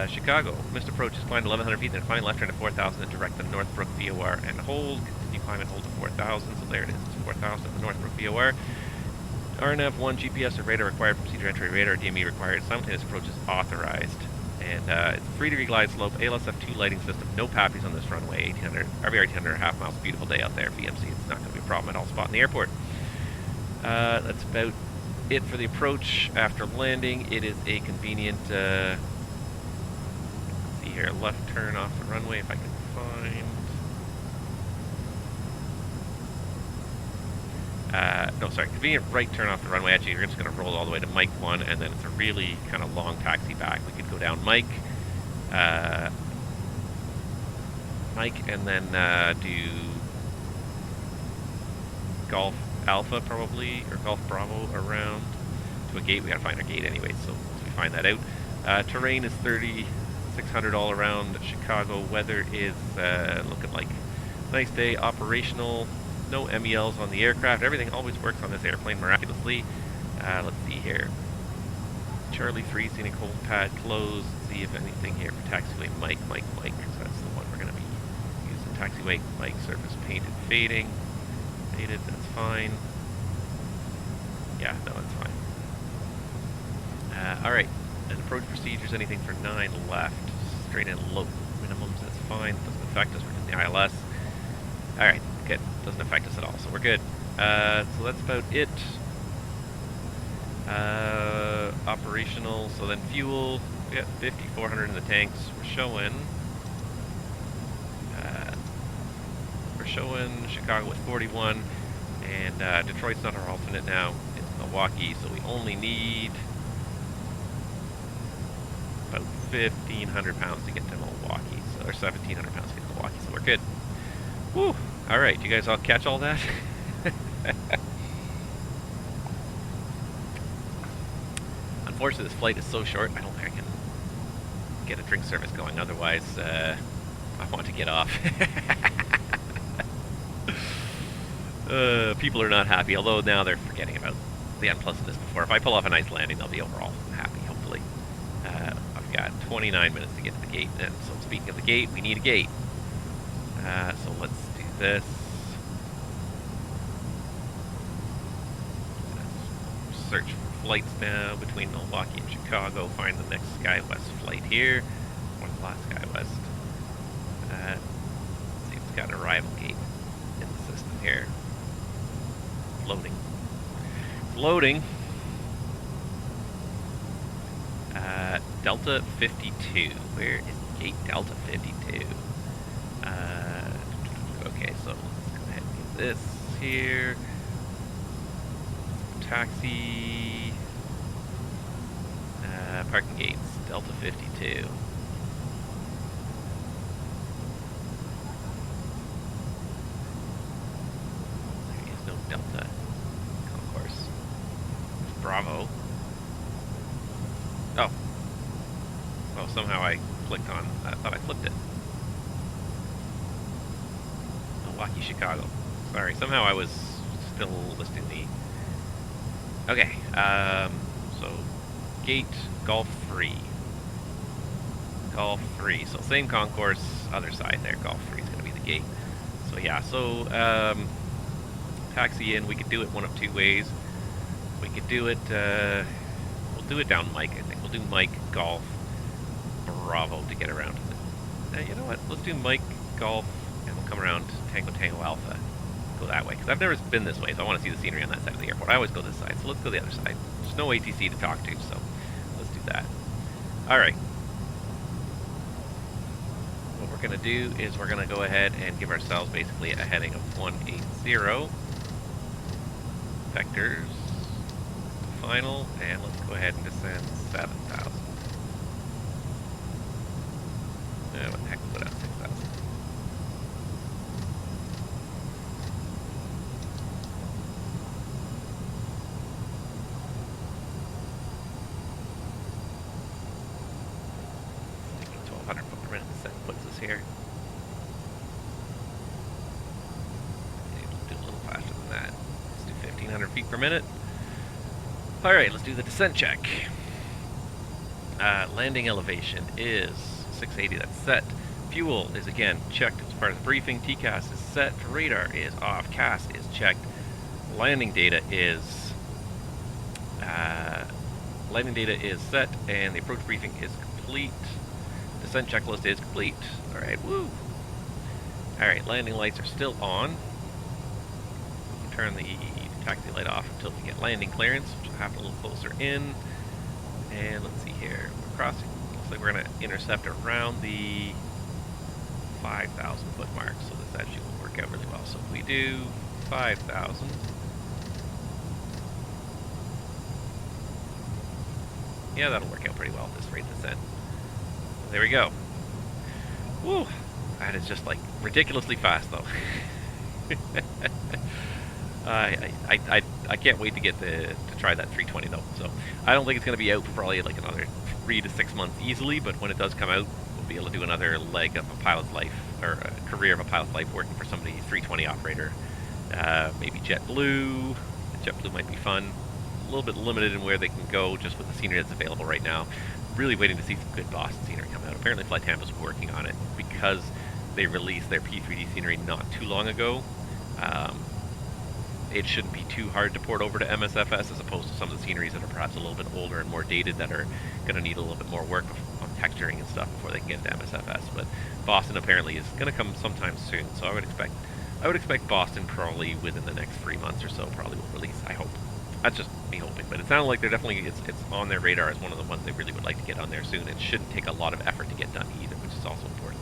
Chicago. Missed approach is climb 1,100 feet, then climb left turn to 4,000 and direct the Northbrook VOR and hold. Continue climb and hold to 4,000, so there it is, it's 4,000 at the Northbrook VOR. RNAV 1 GPS or radar required, procedure entry radar DME required, simultaneous approach is authorized. And it's a 3-degree glide slope, ALSF2 lighting system, no PAPIs on this runway, 1800, RV 18.5 miles, beautiful day out there, VMC, it's not going to be a problem at all, spot in the airport. That's about it for the approach. After landing, it is a convenient, let's see here, left turn off the runway if I can find. No, sorry, convenient right turn off the runway. Actually, you're just going to roll all the way to Mike 1, and then it's a really kind of long taxi back. We could go down Mike, and then do Golf Alpha probably, or Golf Bravo around to a gate. We got to find our gate anyway, so once we find that out. Terrain is 3,600 all around Chicago. Weather is looking like nice day, operational. No MELs on the aircraft. Everything always works on this airplane miraculously. Let's see here. Charlie 3, scenic hold pad closed. See if anything here for taxiway Mike. So that's the one we're going to be using. Taxiway Mike, surface painted, fading. Faded, that's fine. Yeah, no, that's fine. Alright, and approach procedures, anything for 9 left. Straight in low minimums, that's fine. Doesn't affect us, we're in the ILS. Alright, good. Doesn't affect us at all, so we're good. So that's about it. Operational, so then fuel, we got 5,400 in the tanks. We're showing Chicago with 41, and Detroit's not our alternate now. It's Milwaukee, so we only need about 1,500 pounds to get to Milwaukee, so, or 1,700 pounds to get to Milwaukee, so we're good. Woo! Alright, you guys all catch all that? Unfortunately, this flight is so short, I don't think I can get a drink service going, otherwise I want to get off. People are not happy, although now they're forgetting about the unpleasantness before. If I pull off a nice landing, they'll be overall happy, hopefully. I've got 29 minutes to get to the gate, and so speaking of the gate, we need a gate. So let's do this. Let's search for flights now between Milwaukee and Chicago. Find the next SkyWest flight here. Or the last SkyWest. Let's see if it's got an arrival gate in the system here. Loading. Loading. Delta 52. Where is gate Delta 52? Okay, so let's go ahead and get this here. Taxi. Parking gates, Delta 52. There is no Delta concourse. Bravo. Oh. Well, somehow I clicked on, I thought I flipped it. Milwaukee, Chicago. Sorry, somehow I was still listing the... Okay, so gate Golf 3. Golf 3. So same concourse, other side there. Golf 3 is going to be the gate. So yeah, so taxi in. We could do it one of two ways. We could do it, we'll do it down Mike, I think. We'll do Mike, Golf, Bravo to get around to it. You know what? Let's do Mike, Golf, and we'll come around Tango Tango Alpha. Go that way, because I've never been this way, so I want to see the scenery on that side of the airport. I always go this side, so let's go the other side. There's no ATC to talk to, so let's do that. Alright. What we're going to do is we're going to go ahead and give ourselves basically a heading of 180. Vectors. Final, and let's go ahead and descend 7,000. What the heck, we'll put out 6,000. feet per minute. Alright, let's do the descent check. Landing elevation is 680, that's set. Fuel is again checked as part of the briefing. TCAS is set. Radar is off. CAS is checked. Landing data is set, and the approach briefing is complete. Descent checklist is complete. Alright, woo! Alright, landing lights are still on. We'll turn the taxi light off until we get landing clearance, which will happen a little closer in. And let's see here. We're crossing. Looks like we're going to intercept around the 5,000 foot mark, so this actually will work out really well. So if we do 5,000. Yeah, that'll work out pretty well at this rate of descent. There we go. Woo! That is just like ridiculously fast though. I can't wait to get to try that 320 though. So I don't think it's going to be out for probably like another 3 to 6 months easily, but when it does come out, we'll be able to do another leg of a pilot's life, or a career of a pilot's life working for somebody 320 operator. Maybe JetBlue. JetBlue might be fun. A little bit limited in where they can go just with the scenery that's available right now. Really waiting to see some good Boston scenery come out. Apparently Flight Tampa's working on it because they released their P3D scenery not too long ago. It shouldn't be too hard to port over to MSFS as opposed to some of the sceneries that are perhaps a little bit older and more dated that are going to need a little bit more work on texturing and stuff before they can get into MSFS. But Boston apparently is going to come sometime soon, so I would expect Boston probably within the next 3 months or so probably will release, I hope. That's just me hoping, but it sounds like they're definitely, it's on their radar as one of the ones they really would like to get on there soon. It shouldn't take a lot of effort to get done either, which is also important.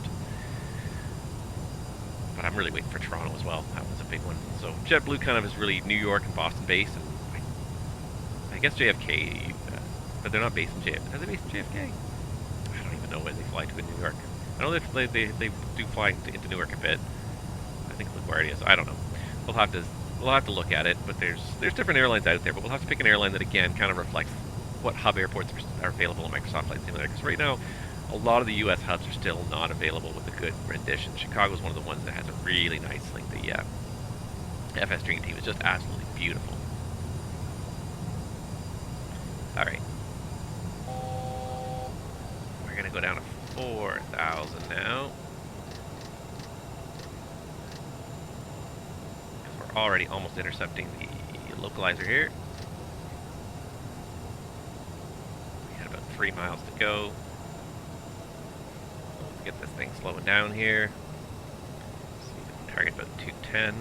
But I'm really waiting for Toronto as well. That was a big one. So JetBlue kind of is really New York and Boston based, and I guess JFK, but they're not based in JFK. Are they based in JFK? I don't even know where they fly to in New York. I know they do fly into Newark a bit. I think LaGuardia, so I don't know. We'll have to look at it, but there's different airlines out there, but we'll have to pick an airline that again kind of reflects what hub airports are available in Microsoft Flight Simulator, because right now a lot of the US hubs are still not available with a good rendition. Chicago's one of the ones that has a really nice, like the FS Dream Team is just absolutely beautiful. Alright. We're gonna go down to 4,000 now. Already almost intercepting the localizer here. We had about 3 miles to go. Let's get this thing slowing down here. See if we can target about 210.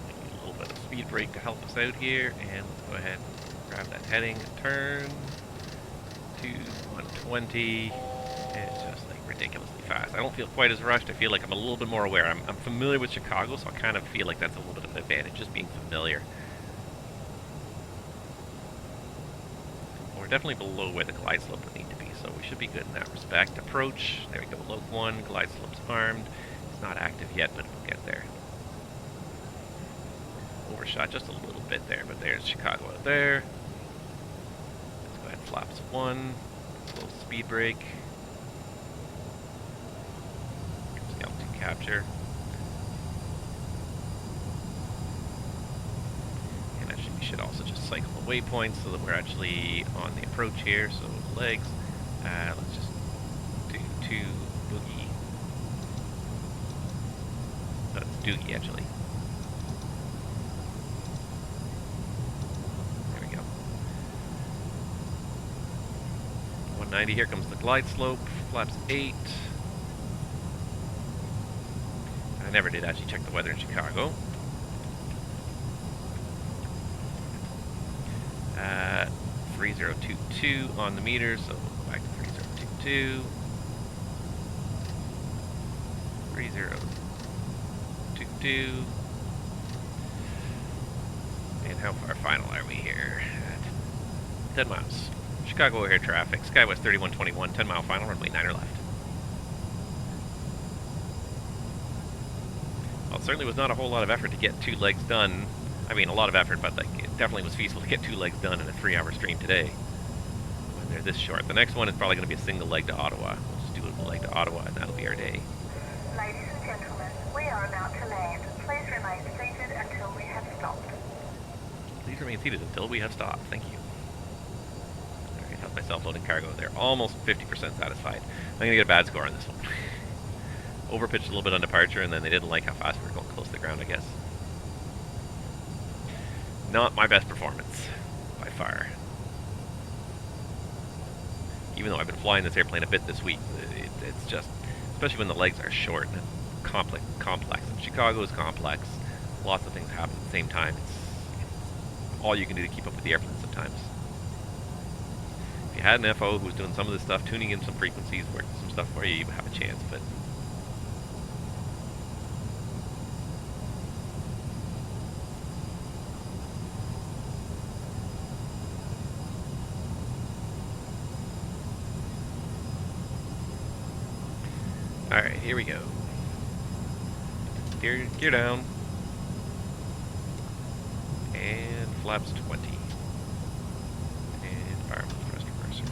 Need a little bit of speed brake to help us out here, and let's go ahead and grab that heading and turn to 120. It's just like ridiculously fast. I don't feel quite as rushed. I feel like I'm a little bit more aware. I'm familiar with Chicago, so I kind of feel like that's a little bit of an advantage, just being familiar. We're definitely below where the glide slope would need to be, so we should be good in that respect. Approach, there we go, Loc 1, glide slope's armed. It's not active yet, but we'll get there. Overshot just a little bit there, but there's Chicago out there. Let's go ahead and flaps 1. Slow speed brake. Altitude capture. And actually we should also just cycle the waypoints so that we're actually on the approach here. So legs. Let's just do 2 boogie. No, it's doogie actually. There we go. 190, here comes the glide slope. Flaps 8. I never did actually check the weather in Chicago. 3022 on the meter, so we'll go back to 3022. 3022. And how far final are we here? 10 miles. Chicago O'Hare traffic, SkyWest 3121, 10 mile final, runway 9er left. Well, it certainly was not a whole lot of effort to get 2 legs done. I mean, a lot of effort, but like, it definitely was feasible to get 2 legs done in a 3-hour stream today. When they're this short. The next one is probably going to be a single leg to Ottawa. We'll just do a leg to Ottawa, and that'll be our day. Ladies and gentlemen, we are about to land. Please remain seated until we have stopped. Please remain seated until we have stopped. Thank you. Alright, how's my self-loading cargo? They're almost 50% satisfied. I'm going to get a bad score on this one. Overpitched a little bit on departure, and then they didn't like how fast we were going close to the ground, I guess. Not my best performance, by far. Even though I've been flying this airplane a bit this week, it's just, especially when the legs are short and complex. And Chicago is complex. Lots of things happen at the same time. It's all you can do to keep up with the airplane sometimes. If you had an FO who was doing some of this stuff, tuning in some frequencies, working some stuff for you, you would have a chance, but alright, here we go. Gear down. And flaps 20. And fireman thrust reversers.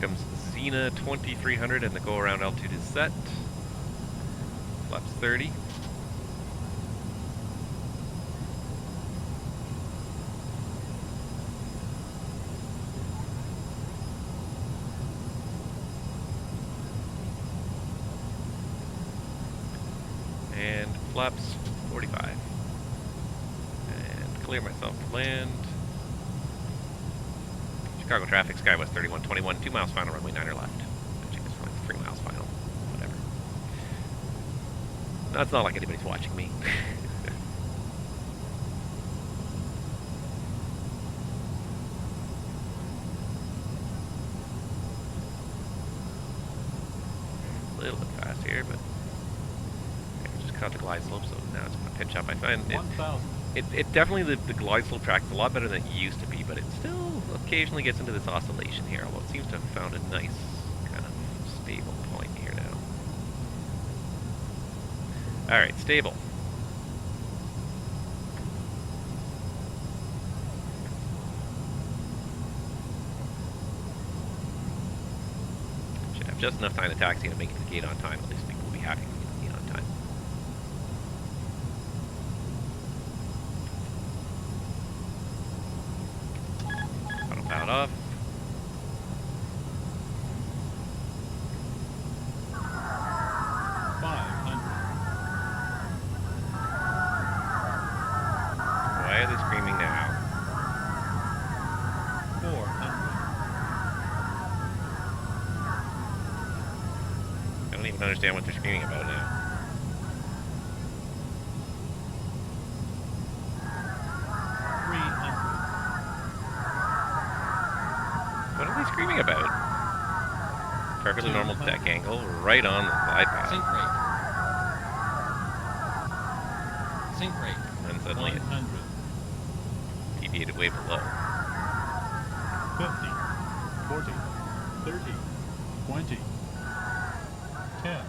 Comes Xena 2300 and the go around altitude is set. Flaps 30. And flaps 45. And clear myself to land. Chicago traffic, Skywest 3121, 2 miles final, runway 9 left. I think it's like 3 miles final, whatever. No, it's not like anybody's watching me. A little bit fast here, but I just caught the glide slope, so now it's going to pinch up. I find it definitely, the glide slope track is a lot better than it used to be, but it still occasionally gets into this oscillation here, although it seems to have found a nice kind of stable point here now. Alright, stable. Should have just enough time to taxi to make it to the gate on time. At least people will be happy to make it to the gate on time. Out off. Why are they screaming now? 400. I don't even understand what they're screaming about now. What are they screaming about? Perfectly normal deck angle, right on the glide path. Sync rate. And then suddenly it 100. deviated way below. 50. 40. 30. 20. 10.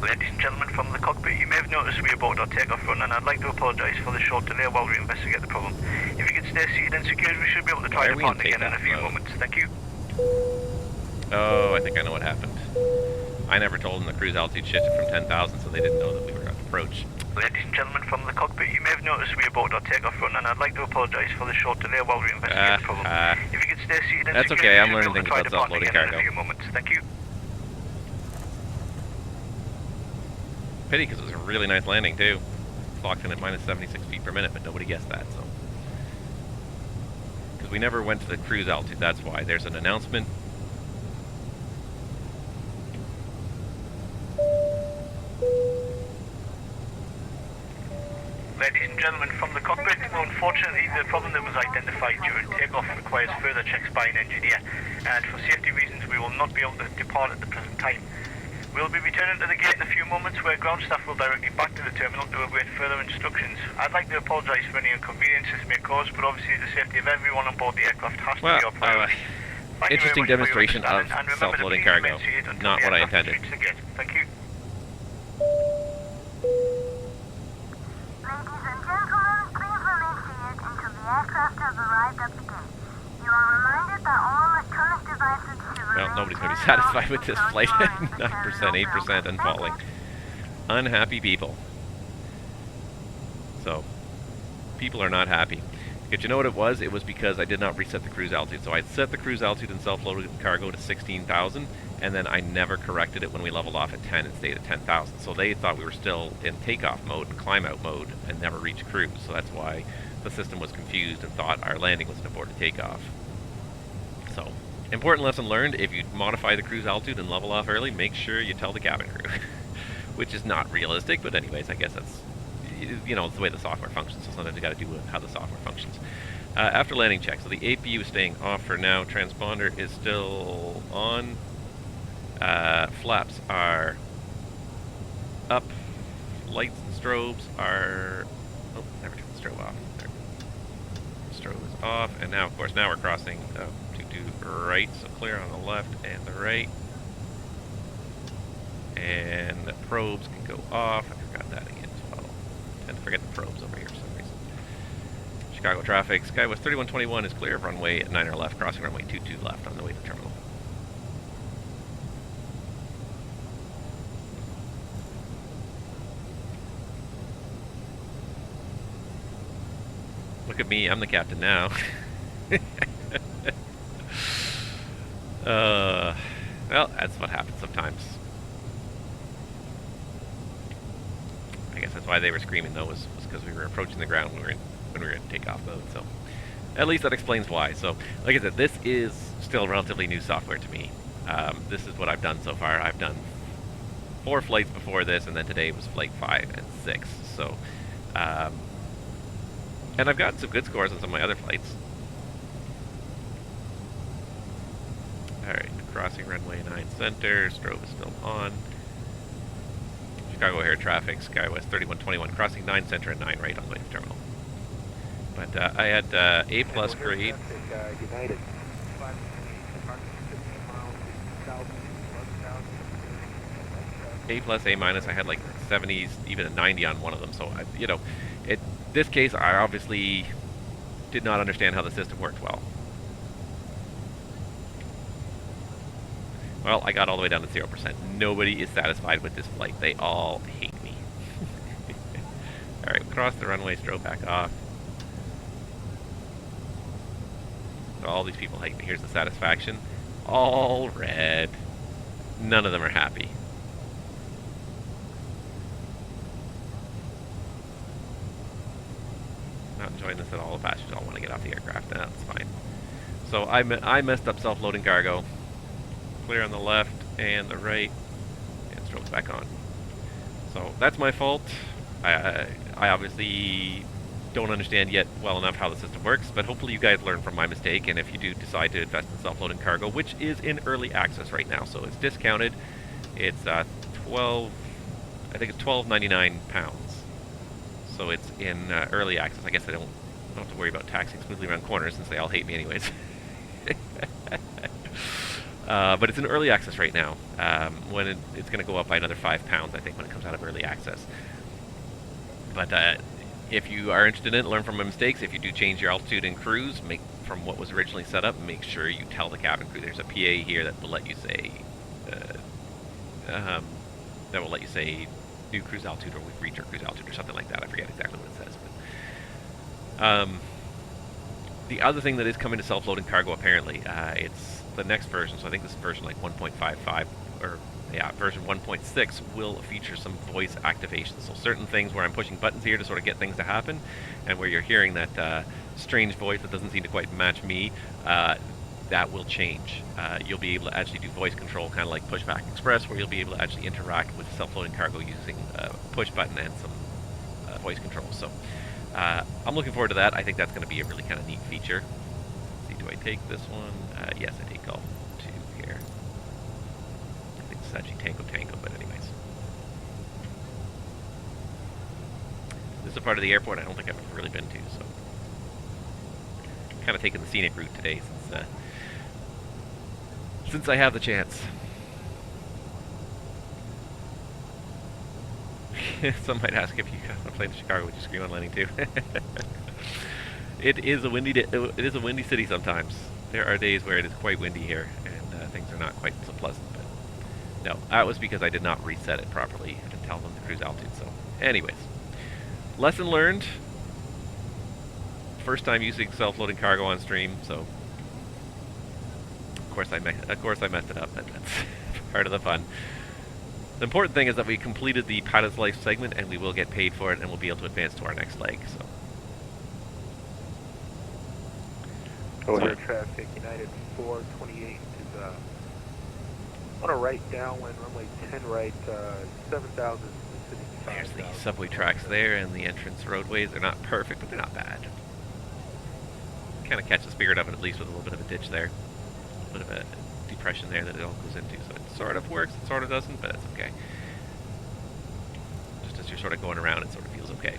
Ladies and gentlemen, from the cockpit, you may have noticed we aborted our takeoff run, and I'd like to apologise for the short delay while we investigate the problem. If you could stay seated and secured, we should be able to try departing again in a few moments. Thank you. Oh, I think I know what happened. I never told them the cruise altitude shifted from 10,000, so they didn't know that we were going to approach. Ladies and gentlemen, from the cockpit, you may have noticed we aborted our takeoff run, and I'd like to apologise for the short delay while we investigate the problem. If you could stay seated and that's secured, okay, I'm we should learning be able to things try about departing self-loading again in cargo. a few moments. Thank you. Pity, because it was a really nice landing, too. Clocked in at minus 76 feet per minute, but nobody guessed that, so. Because we never went to the cruise altitude, that's why. There's an announcement. Ladies and gentlemen, from the cockpit, we're on Unfortunately, the problem that was identified during takeoff requires further checks by an engineer, and for safety reasons we will not be able to depart at the present time. We'll be returning to the gate in a few moments where ground staff will direct you back to the terminal to await further instructions. I'd like to apologise for any inconvenience this may cause, but obviously the safety of everyone on board the aircraft has to be our priority. Interesting demonstration of self-loading cargo. Not what I intended. Thank you. Ladies and gentlemen, please remain seated until the aircraft has arrived at the gate. You are reminded that all electronic devices should Well, remain nobody's going to be turned off satisfied with this until flight. you are in the 9%, terminal 8% and falling. Unhappy people. So, people are not happy. But you know what it was? It was because I did not reset the cruise altitude. So I set the cruise altitude and self-loaded cargo to 16,000, and then I never corrected it when we leveled off at 10 and stayed at 10,000. So they thought we were still in takeoff mode and climb out mode and never reached cruise. So that's why the system was confused and thought our landing was an aborted takeoff. So, important lesson learned: if you modify the cruise altitude and level off early, make sure you tell the cabin crew. Which is not realistic, but anyways, I guess that's, you know, it's the way the software functions, so sometimes you got to do with how the software functions. After landing check, so the APU is staying off for now, transponder is still on, flaps are up, lights and strobes are, oh, never turned the strobe off. There. Strobe is off, and now, of course, now we're crossing to right, so clear on the left and the right. And the probes can go off. I forgot that again as well. I tend to forget the probes over here for some reason. Chicago traffic. Skywest 3121 is clear of runway at 9 left, crossing runway 22 left on the way to the terminal. Look at me, I'm the captain now. Well, that's what happens sometimes. I guess that's why they were screaming though, was because we were approaching the ground when we were in takeoff mode. So at least that explains why. So like I said, this is still relatively new software to me. This is what I've done so far. I've done 4 flights before this, and then today was flight 5 and 6. So and I've gotten some good scores on some of my other flights. Alright, crossing runway 9 center, strobe is still on. Chicago air traffic, Skywest 3121, crossing 9 center and 9 right on the way to the terminal. But I had A+ grade. United. A+, A-, I had like 70s, even a 90 on one of them. So, you know, this case, I obviously did not understand how the system worked well. Well, I got all the way down to 0%. Nobody is satisfied with this flight. They all hate me. Alright, cross the runway, strobe back off. So all these people hate me. Here's the satisfaction. All red. None of them are happy. Not enjoying this at all. The passengers all want to get off the aircraft. That's fine. So I messed up self-loading cargo. Clear on the left and the right, and strobe's back on. So that's my fault. I obviously don't understand yet well enough how the system works, but hopefully you guys learn from my mistake, and if you do decide to invest in self-loading cargo, which is in early access right now, so it's discounted. It's I think it's £12.99. So it's in early access. I guess I don't have to worry about taxing smoothly around corners since they all hate me anyways. But it's in early access right now. When it's going to go up by another £5, I think, when it comes out of early access. But if you are interested in it, learn from my mistakes. If you do change your altitude and cruise, make from what was originally set up, make sure you tell the cabin crew. There's a PA here that will let you say new cruise altitude, or we've reached our cruise altitude, or something like that. I forget exactly what it says. But the other thing that is coming to self-loading cargo, apparently, it's the next version, so I think this is version like 1.55, or yeah, version 1.6 will feature some voice activation. So certain things where I'm pushing buttons here to sort of get things to happen, and where you're hearing that strange voice that doesn't seem to quite match me, that will change. You'll be able to actually do voice control, kind of like Pushback Express, where you'll be able to actually interact with self-loading cargo using a push button and some voice control. So I'm looking forward to that. I think that's going to be a really kind of neat feature. Let's see, do I take this one? Yes, I take Golf 2 here. I think it's actually Tango, but anyways. This is a part of the airport I don't think I've ever really been to, so kind of taking the scenic route today since I have the chance. Some might ask if you want to play in Chicago, would you scream on landing too? It is a windy city sometimes. There are days where it is quite windy here, and things are not quite so pleasant. But no, that was because I did not reset it properly and tell them the cruise altitude. So, anyways, lesson learned. First time using self-loading cargo on stream, so of course I messed it up, but that's part of the fun. The important thing is that we completed the pilot's life segment, and we will get paid for it, and we'll be able to advance to our next leg. So, air traffic, United 428 is on a right downwind, runway 10 right, 7,000. There's the subway tracks there, and the entrance roadways. They're not perfect, but they're not bad. Kind of catch the spirit of it, at least with a little bit of a ditch there. A bit of a depression there that it all goes into, so it sort of works, it sort of doesn't, but it's okay. Just as you're sort of going around, it sort of feels okay.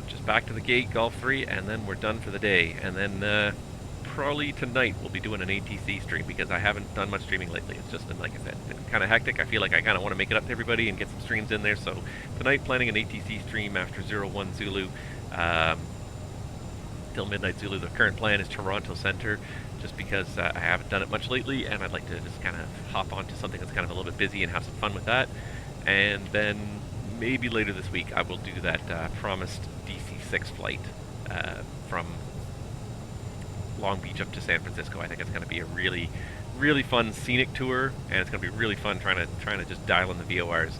Just back to the gate, Golf 3, and then we're done for the day. And then probably tonight we'll be doing an ATC stream, because I haven't done much streaming lately. It's just been, like I said, been kind of hectic. I feel like I kind of want to make it up to everybody and get some streams in there, so tonight planning an ATC stream after 01 Zulu. Till midnight Zulu. The current plan is Toronto Center, just because I haven't done it much lately, and I'd like to just kind of hop onto something that's kind of a little bit busy and have some fun with that. And then maybe later this week I will do that promised DC-6 flight from Long Beach up to San Francisco. I think it's going to be a really, really fun scenic tour, and it's going to be really fun trying to just dial in the VORs.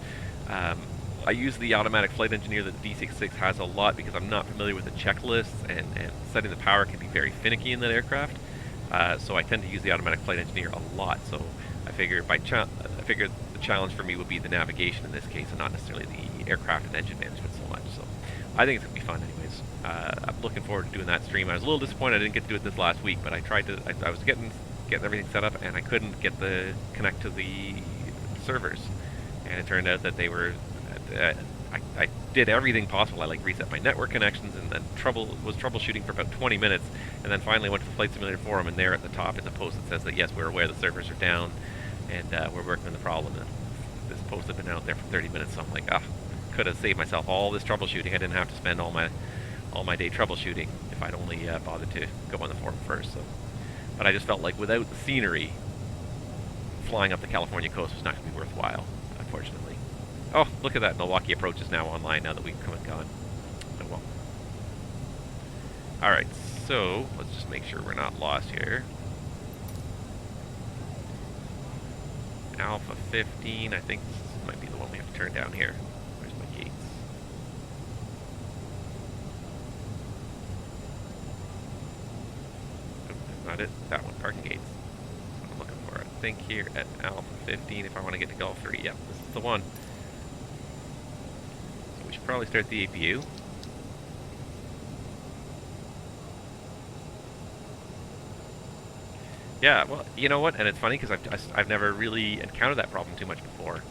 I use the automatic flight engineer that the DC-6 has a lot because I'm not familiar with the checklists, and setting the power can be very finicky in that aircraft. So I tend to use the automatic flight engineer a lot. So I figure the challenge for me would be the navigation in this case, and not necessarily the aircraft and engine management so much. So I think it's gonna be fun, anyways. I'm looking forward to doing that stream. I was a little disappointed I didn't get to do it this last week, but I tried to. I was getting everything set up, and I couldn't get the connect to the servers, and it turned out that they were. I did everything possible. I reset my network connections, and then was troubleshooting for about 20 minutes, and then finally went to the Flight Simulator forum, and there at the top is a post that says that yes, we're aware the servers are down, and we're working on the problem. And this post had been out there for 30 minutes, so I'm like, could have saved myself all this troubleshooting. I didn't have to spend all my day troubleshooting if I'd only bothered to go on the forum first. So, but I just felt like without the scenery, flying up the California coast was not going to be worthwhile, unfortunately. Oh, look at that. Milwaukee Approach is now online now that we've come and gone. Oh well. Alright, so let's just make sure we're not lost here. Alpha 15, I think this might be the one we have to turn down here. Where's my gates? Oh, that's not it. That one, parking gates. That's what I'm looking for. I think here at Alpha 15, if I want to get to Golf 3, yep, this is the one. We should probably start the APU. Yeah, well, you know what? And it's funny because I've never really encountered that problem too much before.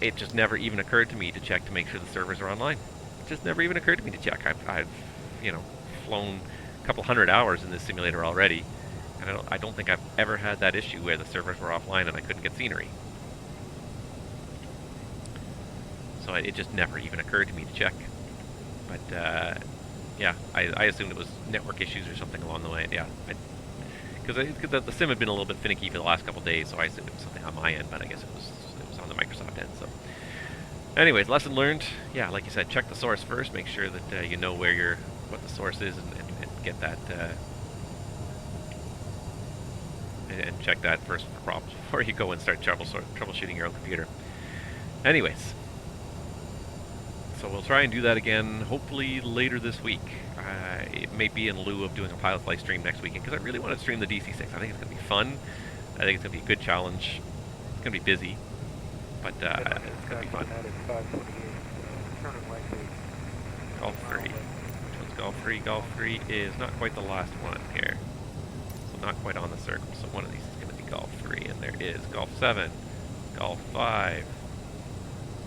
It just never even occurred to me to check to make sure the servers are online. It just never even occurred to me to check. I've flown a couple hundred hours in this simulator already, and I don't think I've ever had that issue where the servers were offline and I couldn't get scenery. So it just never even occurred to me to check. But yeah, I assumed it was network issues or something along the way. Yeah, because the sim had been a little bit finicky for the last couple days, so I assumed it was something on my end, but I guess it was on the Microsoft end. So, anyways, lesson learned. Yeah, like you said, check the source first. Make sure that you know what the source is, and get that and check that first for problems before you go and start troubleshooting your own computer. Anyways. So we'll try and do that again, hopefully later this week. It may be in lieu of doing a pilot flight stream next weekend, because I really want to stream the DC-6. I think it's going to be fun. I think it's going to be a good challenge. It's going to be busy, but it's going to be fun. Golf 3. Which one's Golf 3? Golf 3 is not quite the last one here. So not quite on the circle. So one of these is going to be Golf 3. And there is Golf 7, Golf 5.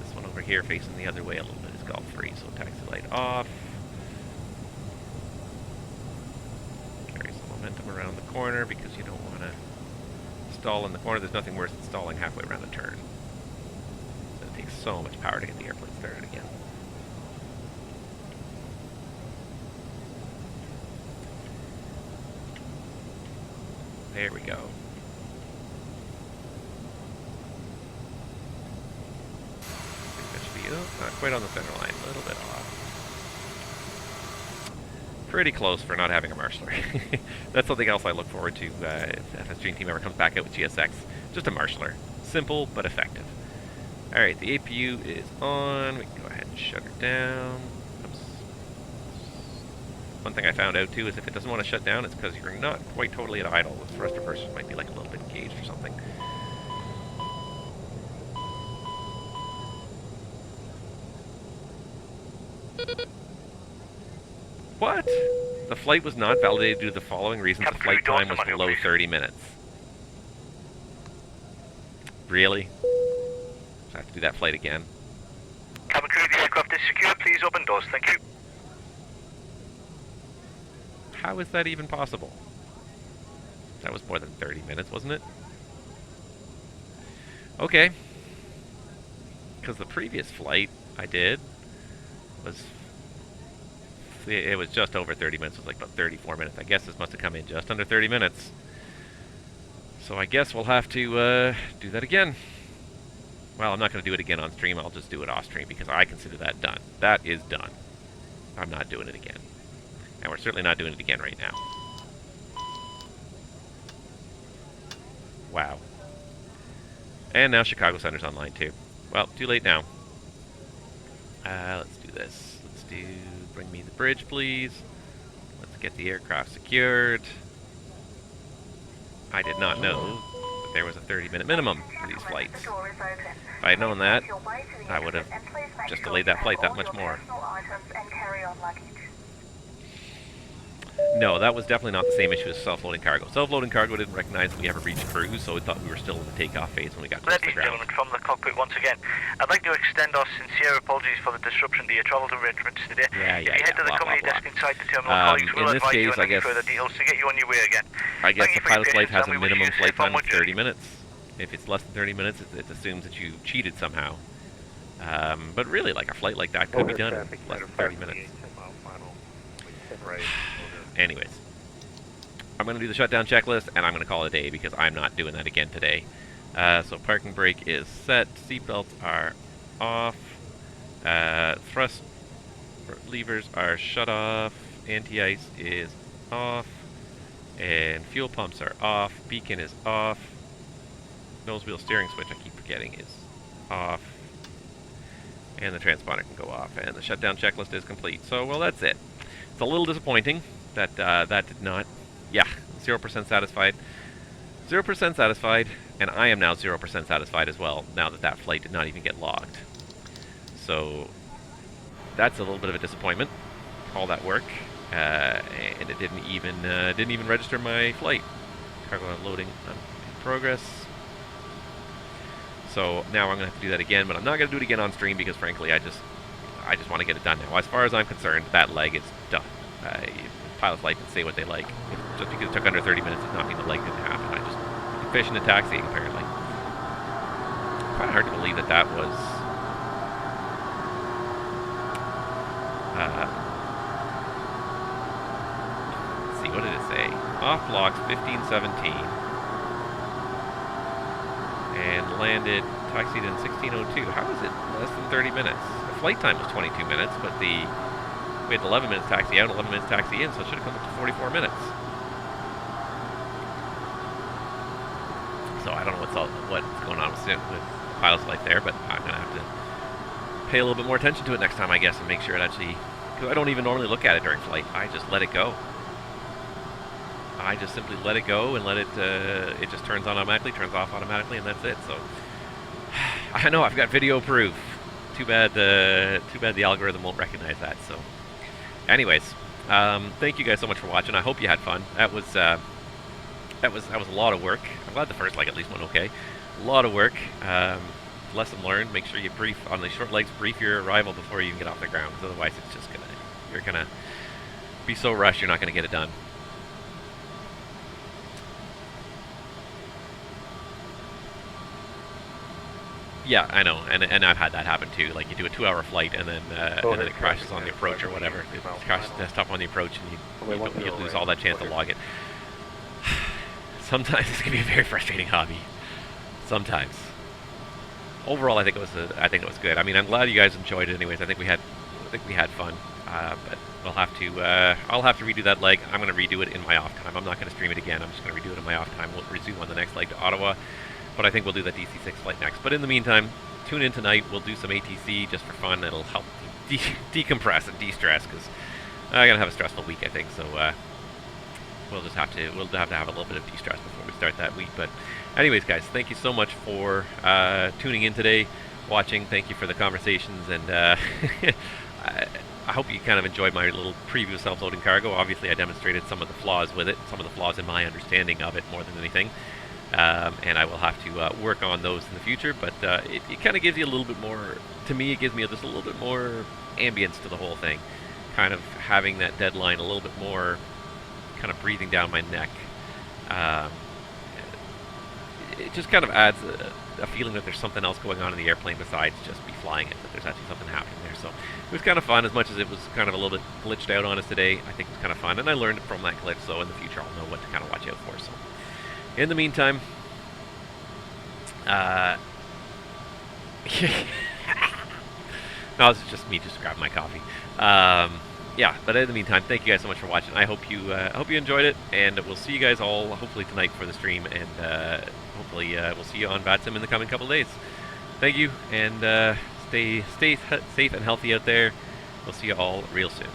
This one over here facing the other way a little bit is Golf 3. So taxi light off. Carry some momentum around the corner because you don't want to stall in the corner. There's nothing worse than stalling halfway around a turn. So it takes so much power to get the airplane started again. There we go. I think that should be, not quite on the center line, a little bit off. Pretty close for not having a marshaller. That's something else I look forward to if FS Dream Team ever comes back out with GSX. Just a marshaller. Simple, but effective. Alright, the APU is on. We can go ahead and shut her down. Oops. One thing I found out too is if it doesn't want to shut down, it's because you're not quite totally at idle. The thruster person might be like a little bit engaged or something. What? The flight was not validated due to the following reasons. The flight time was below 30 minutes. Really? I have to do that flight again. Cabin crew, the aircraft is secure. Please open doors. Thank you. How is that even possible? That was more than 30 minutes, wasn't it? Okay. Because the previous flight I did was... It was just over 30 minutes. It was like about 34 minutes. I guess this must have come in just under 30 minutes. So I guess we'll have to do that again. Well, I'm not going to do it again on stream. I'll just do it off stream because I consider that done. That is done. I'm not doing it again. And we're certainly not doing it again right now. Wow. And now Chicago Center's online too. Well, too late now. Let's do this. Let's do... Bring me the bridge, please. Let's get the aircraft secured. I did not know that there was a 30-minute minimum for these flights. If I had known that, I would have just delayed that flight that much more. No, that was definitely not the same issue as self-loading cargo. Self-loading cargo didn't recognize that we ever reached cruise, so it thought we were still in the takeoff phase when we got close to the ground. Ladies and gentlemen, from the cockpit once again, I'd like to extend our sincere apologies for the disruption to your travel arrangements today. If you head to the company desk inside the terminal, colleagues will advise you on any further details to get you on your way again. I guess the pilot flight has a minimum flight time of 30 minutes. If it's less than 30 minutes, it assumes that you cheated somehow. But really, like a flight like that could be done in less than 30 minutes. Anyways. I'm going to do the shutdown checklist, and I'm going to call it a day because I'm not doing that again today. So parking brake is set, seatbelts are off, thrust levers are shut off, anti-ice is off, and fuel pumps are off, beacon is off, nose wheel steering switch, I keep forgetting, is off, and the transponder can go off, and the shutdown checklist is complete. So, well, that's it. It's a little disappointing that that did not... Yeah, 0% satisfied. 0% satisfied, and I am now 0% satisfied as well, now that that flight did not even get logged. So, that's a little bit of a disappointment, all that work, and it didn't even register my flight. Cargo unloading in progress. So, now I'm going to have to do that again, but I'm not going to do it again on stream because, frankly, I just want to get it done now. As far as I'm concerned, that leg is done. Pilot's life can say what they like. Just because it took under 30 minutes does not mean the leg didn't happen. I just efficient in taxiing, apparently. Kind of hard to believe that that was... let's see, what did it say? Off blocks 1517. And landed, taxied in 1602. How is it less than 30 minutes? The flight time was 22 minutes, but we had 11 minutes taxi out, 11 minutes taxi in, so it should have come up to 44 minutes. So I don't know what's going on with pilot's life there, but I'm going to have to pay a little bit more attention to it next time, I guess, and make sure it actually... Because I don't even normally look at it during flight. I just let it go. I just simply let it go and let it... it just turns on automatically, turns off automatically, and that's it. So I know I've got video proof. Too bad the algorithm won't recognize that, so... anyways, thank you guys so much for watching. I hope you had fun. That was a lot of work. I'm glad the first leg at least went okay. A lot of work. Lesson learned. Make sure you brief on the short legs. Brief your arrival before you even get off the ground, because otherwise it's just you're gonna be so rushed you're not gonna get it done. Yeah, I know, and I've had that happen too. Like you do a 2-hour flight and then it crashes on the approach or whatever. It crashes desktop on the approach and you lose all that chance to log it. Sometimes this can be a very frustrating hobby. Sometimes. Overall, I think it was good. I mean, I'm glad you guys enjoyed it. Anyways, I think we had fun. But we'll have to. I'll have to redo that leg. I'm going to redo it in my off time. I'm not going to stream it again. I'm just going to redo it in my off time. We'll resume on the next leg to Ottawa. But I think we'll do that DC-6 flight next. But in the meantime, tune in tonight. We'll do some ATC just for fun. It'll help decompress and de-stress because I'm gonna have a stressful week, I think. So we'll have to have a little bit of de-stress before we start that week. But anyways, guys, thank you so much for tuning in today, watching. Thank you for the conversations, and I hope you kind of enjoyed my little preview of self-loading cargo. Obviously, I demonstrated some of the flaws with it, some of the flaws in my understanding of it more than anything. And I will have to work on those in the future, but it kind of gives you a little bit more, to me it gives me just a little bit more ambience to the whole thing, kind of having that deadline a little bit more kind of breathing down my neck. It just kind of adds a feeling that there's something else going on in the airplane besides just be flying it, that there's actually something happening there. So it was kind of fun, as much as it was kind of a little bit glitched out on us today. I think it was kind of fun, and I learned from that glitch, so in the future I'll know what to kind of watch out for. So in the meantime, no, this is just me just grabbing my coffee. Yeah, but in the meantime, thank you guys so much for watching. I hope you enjoyed it, and we'll see you guys all hopefully tonight for the stream, and hopefully we'll see you on VATSIM in the coming couple of days. Thank you, and stay safe and healthy out there. We'll see you all real soon.